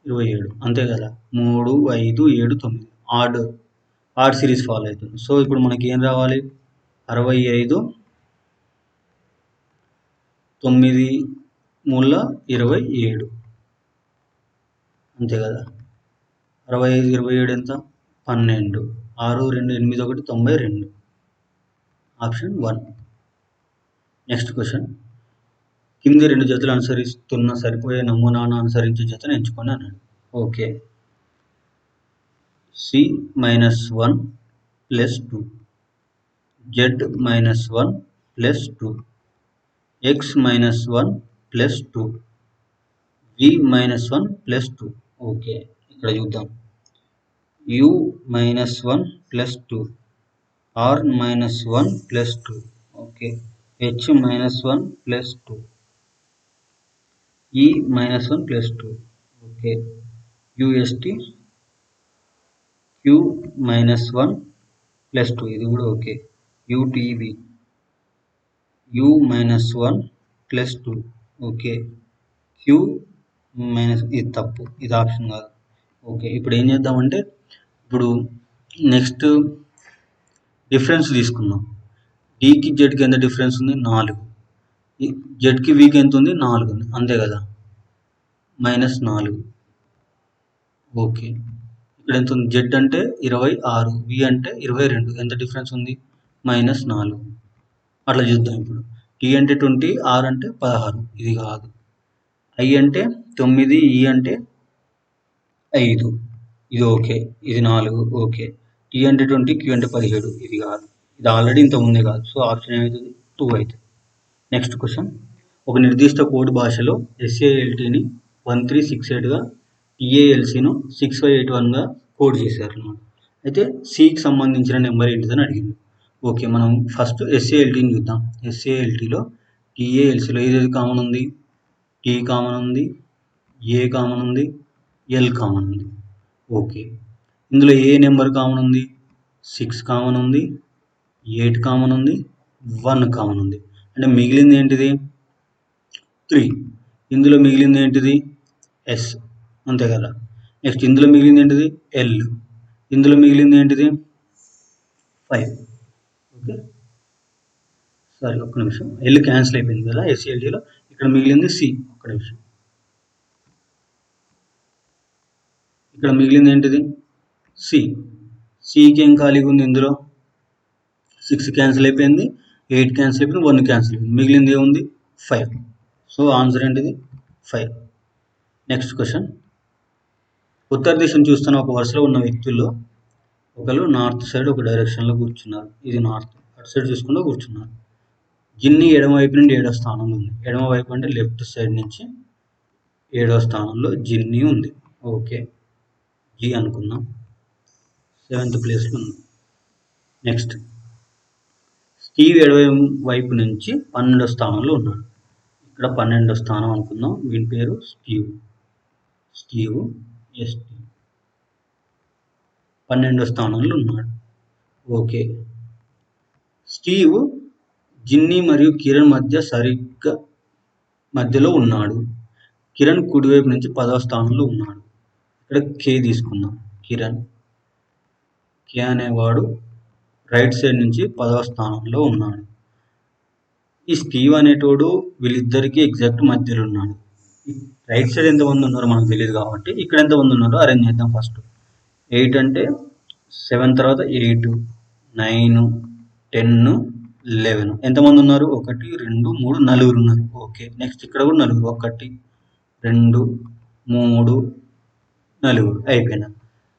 27, అంతే కదా. 3 5 7 9 ఆడ్ సిరీస్ ఫాలో అవుతుంది. సో ఇప్పుడు మనకి ఏం రావాలి? 65 9 మూల 27, అంతే కదా. 65 27 ఎంత? 12. 6 2 8 1 92, ఆప్షన్ 1. నెక్స్ట్ క్వశ్చన్, కింది 2 జతలు అనుసరిస్తున్న సరిపోయే నమూనాను అనుసరించే జతను ఎంచుకొని అన్నాడు. Okay, C-1 + 2, Z-1 + 2, X-1 + 2, V-1 + 2. Okay, ఇక్కడ చూద్దాం. U-1 + 2, R-1 + 2, ఓకే, H-1 + 2, ఈ -1 plus 2 okay. U S T Q -1 plus 2 ఇది కూడా okay. U T V U -1 plus 2 okay. Q ఇది తప్పు, ఇది ఆప్షన్ కాదు. ఓకే, ఇప్పుడు ఏం చేద్దామంటే ఇప్పుడు నెక్స్ట్ డిఫరెన్స్ తీసుకుందాం. డీకి జెడ్కి ఎంత డిఫరెన్స్ ఉంది? 4. జెడ్కి వీకి ఎంత ఉంది? 4 ఉంది, అంతే కదా. -4 ఓకే. ఇక్కడ ఎంత ఉంది? జెడ్ అంటే 26, వి అంటే 22, ఎంత డిఫరెన్స్ ఉంది? -4. అట్లా చూద్దాం. ఇప్పుడు టీ అంటే 20, ఆర్ అంటే 16, ఇది కాదు. ఐ అంటే 9, ఈ అంటే 5, ఇది ఓకే. ఇది 4 ఓకే. టీ అంటే 20, క్యూ అంటే 17, ఇది కాదు. ఇది ఆల్రెడీ ఇంత ముందే కాదు. సో ఆప్షన్ ఏమవుతుంది? 2 అవుతుంది. నెక్స్ట్ క్వశ్చన్, ఒక నిర్దిష్ట కోడ్ భాషలో SALTని 1368గా TALCను 6581గా కోడ్ చేశారు అన్నమాట. అయితే సికి సంబంధించిన నెంబర్ ఏంటిదని అడిగింది. ఓకే, మనం ఫస్ట్ SALTని చూద్దాం. SALTలో TALCలో ఏదేది కామన్ ఉంది? టీ కామన్ ఉంది, ఏ కామన్ ఉంది, ఎల్ కామన్ ఉంది. ఓకే, ఇందులో ఏ నెంబర్ కామన్ ఉంది? 6 కామన్ ఉంది, 8 కామన్ ఉంది, 1 కామన్ ఉంది. అంటే మిగిలింది ఏంటిది? 3. ఇందులో మిగిలింది ఏంటిది? ఎస్, అంతే కదా. నెక్స్ట్ ఇందులో మిగిలింది ఏంటిది? ఎల్. ఇందులో మిగిలింది ఏంటిది? 5. ఓకే, సరే ఒక్క నిమిషం. ఎల్ క్యాన్సిల్ అయిపోయింది కదా SALTలో. ఇక్కడ మిగిలింది సి. ఒక్క నిమిషం. ఇక్కడ మిగిలింది ఏంటిది? సి. సికి ఏం ఖాళీగా ఉంది? ఇందులో 6 క్యాన్సిల్ అయిపోయింది, 8 క్యాన్సిల్ అయిపోయింది, 1 క్యాన్సిల్ అయిపోయింది. మిగిలింది ఏముంది? 5. సో ఆన్సర్ ఏంటిది? 5. నెక్స్ట్ క్వశ్చన్, ఉత్తర దిశను చూస్తున్న ఒక వరుసలో ఉన్న వ్యక్తుల్లో ఒకరు నార్త్ సైడ్ ఒక డైరెక్షన్లో కూర్చున్నారు. ఇది నార్త్. అటు సైడ్ చూసుకుంటూ కూర్చున్నారు. జిన్ని ఎడమ వైపు నుండి 7వ స్థానంలో ఉంది. ఎడమ వైపు అంటే లెఫ్ట్ సైడ్ నుంచి 7వ స్థానంలో జిన్ని ఉంది. ఓకే, జి అనుకుందాం. 7th ప్లేస్లో ఉంది. నెక్స్ట్, స్టీవ్ ఎడమ వైపు నుంచి 12వ స్థానంలో ఉన్నాడు. ఇక్కడ 12వ స్థానం అనుకుందాం. వీని పేరు స్టీవ్. స్టీవ్ ఎస్టీ 12వ స్థానంలో ఉన్నాడు. ఓకే, స్టీవ్ జిన్ని మరియు కిరణ్ మధ్య సరిగ్గా మధ్యలో ఉన్నాడు. కిరణ్ కుడివైపు నుంచి 10వ స్థానంలో ఉన్నాడు. ఇక్కడ కే తీసుకుందాం. కిరణ్, కే అనేవాడు రైట్ సైడ్ నుంచి 10వ స్థానంలో ఉన్నాడు. ఈ స్టీవ్ అనేటోడు వీళ్ళిద్దరికి ఎగ్జాక్ట్ మధ్యలో ఉన్నాడు. రైట్ సైడ్ ఎంతమంది ఉన్నారో మనకు తెలియదు కాబట్టి ఇక్కడ ఎంతమంది ఉన్నారో అరేంజ్ చేద్దాం. ఫస్ట్ 8 అంటే 7 తర్వాత 8, 9, 10, 11 ఎంతమంది ఉన్నారు? 1, 2, 3, 4 ఉన్నారు. ఓకే, నెక్స్ట్ ఇక్కడ కూడా 4. 1, 2, 3, 4 అయిపోయినా.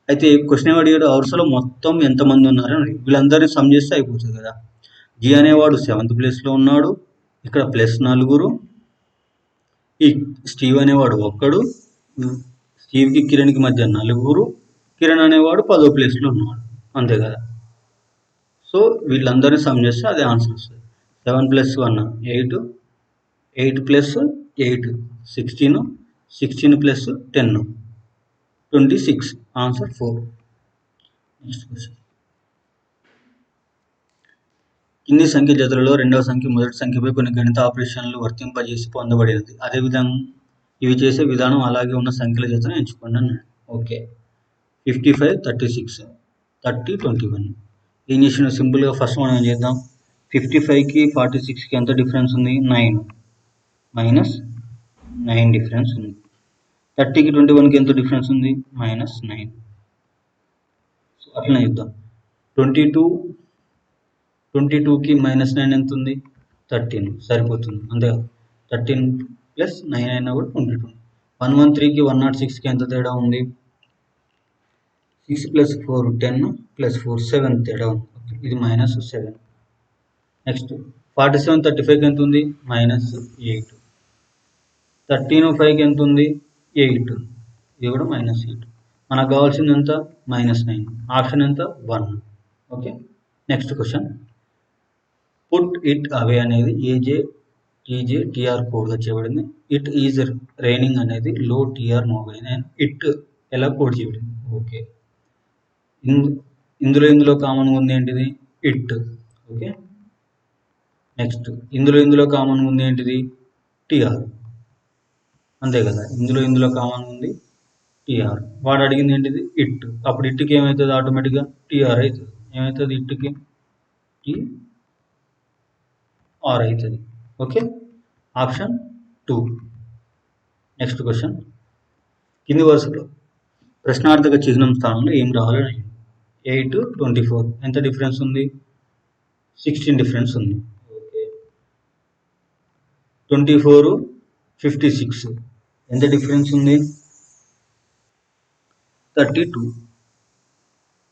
అయితే క్వశ్చన్ ఏం అడిగాడు? వరుసలో మొత్తం ఎంతమంది ఉన్నారని. వీళ్ళందరినీ సమ్ చేస్తే అయిపోతుంది కదా. జి అనేవాడు 7th ప్లేస్లో ఉన్నాడు. ఇక్కడ +4. ఈ స్టీవ్ అనేవాడు 1. స్టీవ్కి కిరణ్కి మధ్య 4. కిరణ్ అనేవాడు 10వ ప్లేస్లో ఉన్నాడు, అంతే కదా. సో వీళ్ళందరినీ సమ్ చేస్తే అదే ఆన్సర్ వస్తుంది. 7 + 1 8, 8 + 8 16, 16 + 10 26. ఆన్సర్ 4. నెక్స్ట్ క్వశ్చన్, కింది సంఖ్య జతలలో రెండవ సంఖ్య మొదటి సంఖ్యపై కొన్ని గణిత ఆపరేషన్లు వర్తింపజేసి పొందబడినది. అదేవిధంగా ఇవి చేసే విధానం అలాగే ఉన్న సంఖ్యల జతను ఎంచుకోండి అన్నాడు. ఓకే, 55, 36, 30, 21. ఏం చేసిన? సింపుల్గా ఫస్ట్ మనం ఏం చేద్దాం. 55కి 46కి ఎంత డిఫరెన్స్ ఉంది? 9 -9 డిఫరెన్స్ ఉంది. 30కి 21కి ఎంత డిఫరెన్స్ ఉంది? -9. సో అట్లనే చూద్దాం. 22కి -9 ఎంత ఉంది? 13. సరిపోతుంది, అంతే కదా. 13 + 9 అయినా కూడా 22. 113కి 106కి ఎంత తేడా ఉంది? 6 + 4 10 + 4 7 తేడా ఉంది. ఇది -7. నెక్స్ట్ 47 35కి ఎంత ఉంది? -8. 13 5కి ఎంత ఉంది? 8. ఇది కూడా -8. మనకు కావాల్సింది ఎంత? -9. ఆప్షన్ ఎంత? 1. Okay, next question, put it away అనేది AJ TJ TR కోడ్గా చేయబడింది. ఇట్ ఈజ్ రైనింగ్ అనేది లో టీఆర్ మోగైన్ అండ్ ఇట్ ఎలా కోడ్ చేయడం. ఓకే, ఇందులో కామన్ ఉంది ఏంటిది? ఇట్. ఓకే, నెక్స్ట్ ఇందులో కామన్ ఉంది ఏంటిది? టీఆర్. అంతే కదా, ఇందులో కామన్ ఉంది టీఆర్. వాడు అడిగింది ఏంటిది? ఇట్. అప్పుడు ఇట్కి ఏమవుతుంది? ఆటోమేటిక్గా టీఆర్ అవుతుంది. ఏమవుతుంది? ఇట్కి టీఆర్ అవుతుంది. Okay, option 2. నెక్స్ట్ క్వశ్చన్, కింది వరుసలో ప్రశ్నార్థక చిహ్నం స్థానంలో ఏం రావాలని? 8, 24 ఎంత డిఫరెన్స్ ఉంది? 16 డిఫరెన్స్ ఉంది. ఓకే, 24, 56 ఎంత డిఫరెన్స్ ఉంది? 32.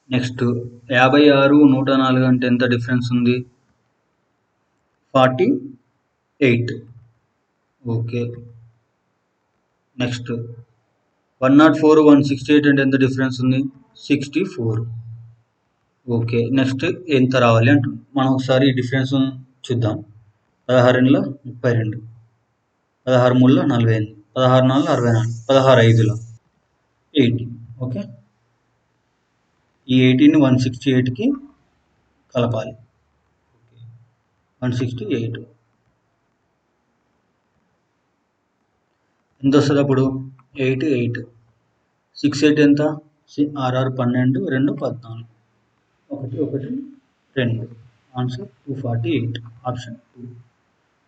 నెక్స్ట్ 56, 104 అంటే ఎంత డిఫరెన్స్ ఉంది? 48. ఓకే, నెక్స్ట్ 104, 168 అంటే ఎంత డిఫరెన్స్ ఉంది? 64. ఓకే, నెక్స్ట్ ఎంత రావాలి అంటుంది. మనం ఒకసారి ఈ డిఫరెన్స్ చూద్దాం. 16 32, 16 48, 16 64, 16 80. ఓకే, ఈ 80ని 168కి కలపాలి. 168 ఎంత వస్తుంది అప్పుడు? 8, 8, 6, 8 ఎంత? 6, 6, 12, 2, 14, 1, 1, 2. Answer 248. Option 2.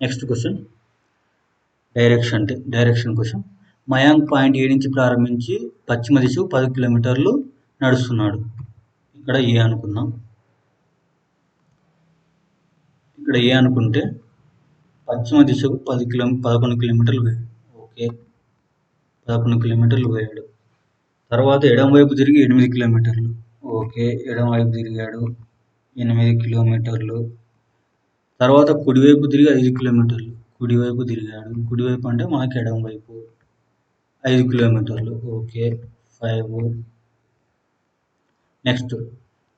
Next question, direction question. Mayank point A నుంచి ప్రారంభించి పశ్చిమ దిశకు 10 కిలోమీటర్లు నడుస్తున్నాడు. ఇక్కడ ఏ అనుకుందాం. ఇక్కడ ఏ అనుకుంటే పశ్చిమ దిశకు 11 కిలోమీటర్లు వేయాడు. ఓకే, 11 కిలోమీటర్లు వేయాడు. తర్వాత ఎడమ వైపు తిరిగి 8 కిలోమీటర్లు. ఓకే, ఎడమ వైపు తిరిగాడు 8 కిలోమీటర్లు. తర్వాత కుడివైపు తిరిగి 5 కిలోమీటర్లు. కుడివైపు తిరిగాడు. కుడివైపు అంటే మనకి ఎడమ వైపు 5 కిలోమీటర్లు. ఓకే, 5. నెక్స్ట్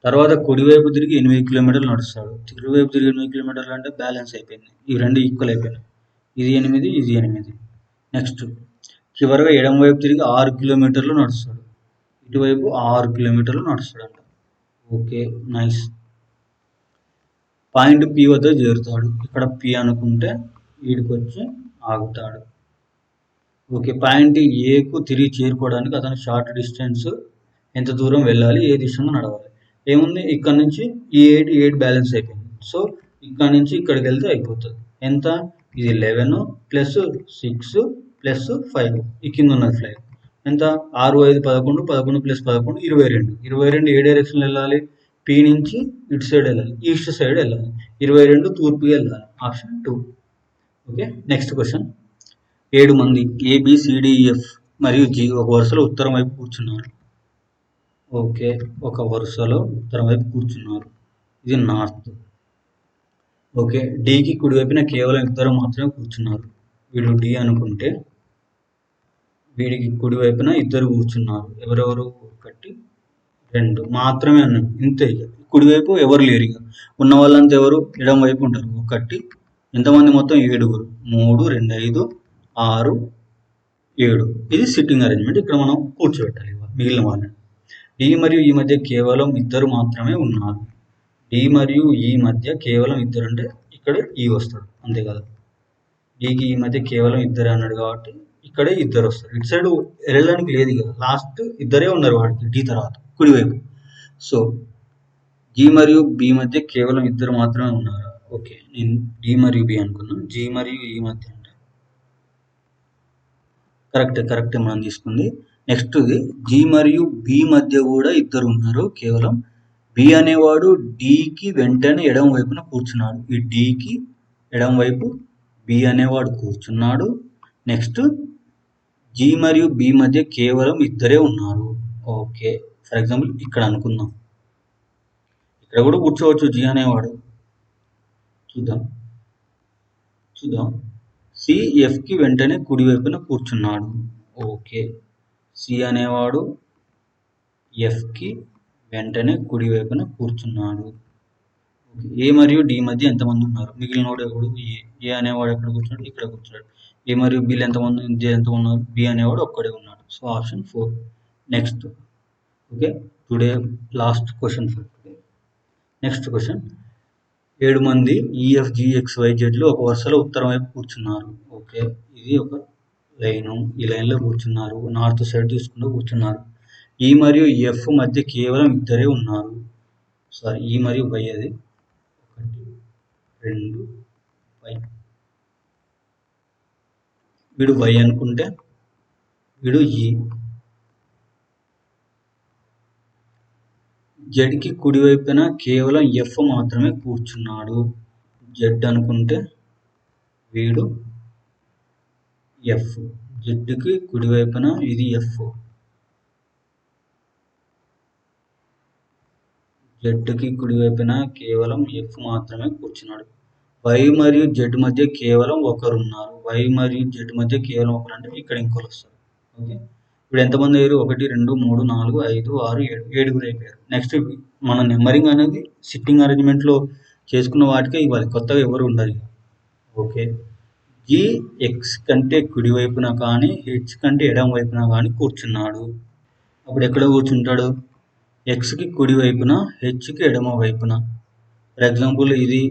తర్వాత కుడివైపు తిరిగి 8 కిలోమీటర్లు నడుస్తాడు. కుడివైపు తిరిగి 8 కిలోమీటర్లు అంటే బ్యాలెన్స్ అయిపోయింది. ఈ రెండు ఈక్వల్ అయిపోయినాయి. ఇది 8, ఇది 8. నెక్స్ట్ చివరిగా ఎడమ వైపు తిరిగి 6 కిలోమీటర్లు నడుస్తాడు. ఇటువైపు 6 కిలోమీటర్లు నడుస్తాడంట. Okay, nice. పాయింట్ పి వద్ద చేరుతాడు. ఇక్కడ పి అనుకుంటే వీడికి వచ్చి ఆగుతాడు. ఓకే, పాయింట్ ఏకు తిరిగి చేరుకోవడానికి అతను షార్ట్ డిస్టెన్స్ ఎంత దూరం వెళ్ళాలి, ఏ దిశగా నడవాలి? ఏముంది, ఇక్కడ నుంచి ఈ 8 బ్యాలెన్స్ అయిపోయింది. సో ఇక్కడ నుంచి ఇక్కడికి వెళ్తే అయిపోతుంది. ఎంత? ఇది 11 + 6 + 5. ఈ కింద ఉన్నది 5 ఎంత? 6, 5, 11, 11 + 11 22. 22 ఏ డైరెక్షన్ వెళ్ళాలి? పి నుంచి ఇటు సైడ్ వెళ్ళాలి, ఈస్ట్ సైడ్ వెళ్ళాలి. 22 తూర్పుకి వెళ్ళాలి. ఆప్షన్ 2. Okay, next question. 7 మంది ABCDEF మరియు G ఒక వరుసలో ఉత్తరం వైపు కూర్చున్నారు. ఓకే, ఒక వరుసలో ఉత్తరం వైపు కూర్చున్నారు. ఇది నార్త్. ఓకే, డికి కుడివైపున కేవలం ఇద్దరు మాత్రమే కూర్చున్నారు. వీడు డి అనుకుంటే వీడికి కుడివైపున ఇద్దరు కూర్చున్నారు. ఎవరెవరు? 1, 2 మాత్రమే అన్నాడు. ఇంతే. కుడివైపు ఎవరు లేరు. ఇక ఉన్న వాళ్ళంతా ఎవరు? ఎడమ వైపు ఉంటారు. 1, ఎంతమంది మొత్తం? 7. 3, 2, 5, 6, 7. ఇది సిట్టింగ్ అరేంజ్మెంట్. ఇక్కడ మనం కూర్చోబెట్టాలి మిగిలిన వాళ్ళని. డి మరియు ఈ మధ్య కేవలం ఇద్దరు మాత్రమే ఉన్నారు. డి మరియు ఈ మధ్య కేవలం ఇద్దరు అంటే ఇక్కడ ఈ వస్తాడు. అంతే కదా, డికి ఈ మధ్య కేవలం ఇద్దరే అన్నాడు కాబట్టి ఇక్కడే ఇద్దరు వస్తారు. ఇటు సైడ్ వెళ్ళడానికి లేదు. ఇక లాస్ట్ ఇద్దరే ఉన్నారు వాడికి డి తర్వాత కుడివైపు. సో జి మరియు బి మధ్య కేవలం ఇద్దరు మాత్రమే ఉన్నారు. ఓకే, నేను డి మరియు బి అనుకున్నాను. జి మరియు ఈ మధ్య అంటే కరెక్టే మనం తీసుకుంది. నెక్స్ట్ జి మరియు బి మధ్య కూడా ఇద్దరు ఉన్నారు కేవలం. బి అనేవాడు డికి వెంటనే ఎడమ వైపున కూర్చున్నాడు. ఈ డికి ఎడమ వైపు బి అనేవాడు కూర్చున్నాడు. నెక్స్ట్ జి మరియు బి మధ్య కేవలం ఇద్దరే ఉన్నారు. ఓకే, ఫర్ ఎగ్జాంపుల్ ఇక్కడ అనుకుందాం. ఇక్కడ కూడా కూర్చోవచ్చు జి అనేవాడు. చూద్దాం. సిఎఫ్కి వెంటనే కుడివైపున కూర్చున్నాడు. ఓకే, సి అనేవాడు ఎఫ్కి వెంటనే కుడివైపున కూర్చున్నాడు. ఏ మరియు డి మధ్య ఎంతమంది ఉన్నారు? మిగిలిన వాడు ఎవడు? ఏ అనేవాడు ఎక్కడ కూర్చున్నాడు? ఇక్కడ కూర్చున్నాడు. ఏ మరియు బిలు ఎంత ఉన్నారు? బి అనేవాడు ఒక్కడే ఉన్నాడు. So option 4. Next. Okay, today last question for today. Next question. 7 మంది EFGXYZలు ఒక వరుసలో ఉత్తరం వైపు కూర్చున్నారు. ఓకే, ఇది ఒక లైను. ఈ లైన్లో కూర్చున్నారు. నార్త్ సైడ్ తీసుకుంటూ కూర్చున్నారు. ఈ మరియు ఎఫ్ మధ్య కేవలం ఇద్దరే ఉన్నారు. సారీ, ఈ మరియు వై, అది 1 2 వై. వీడు వై అనుకుంటే వీడు ఈ. జెడ్కి కుడివైపున కేవలం ఎఫ్ మాత్రమే కూర్చున్నాడు. జెడ్ అనుకుంటే వీడు ఎఫ్. జెడ్కి కుడివైపున ఇది ఎఫ్. జెడ్కి కుడివైపున కేవలం ఎఫ్ మాత్రమే కూర్చున్నాడు. వై మరియు జెడ్ మధ్య కేవలం ఒకరున్నారు. వై మరియు జెడ్ మధ్య కేవలం ఒకరు అంటే ఇక్కడ ఇంకోరు వస్తారు. ఓకే, ఇప్పుడు ఎంతమంది అయ్యారు? 1 2 3 4 5 6 7 7గురు అయిపోయారు. నెక్స్ట్ మన నెంబరింగ్ అనేది సిట్టింగ్ అరేంజ్మెంట్లో చేసుకున్న వాటికే ఇవ్వాలి, కొత్తగా ఎవరు ఉండాలి. ఓకే, జీ ఎక్స్ కంటే కుడివైపున కానీ హెచ్ కంటే ఎడమ వైపున కానీ కూర్చున్నాడు. అప్పుడు ఎక్కడ కూర్చుంటాడు? ఎక్స్కి కుడివైపున, హెచ్కి ఎడమ వైపున. ఫర్ ఎగ్జాంపుల్ ఇది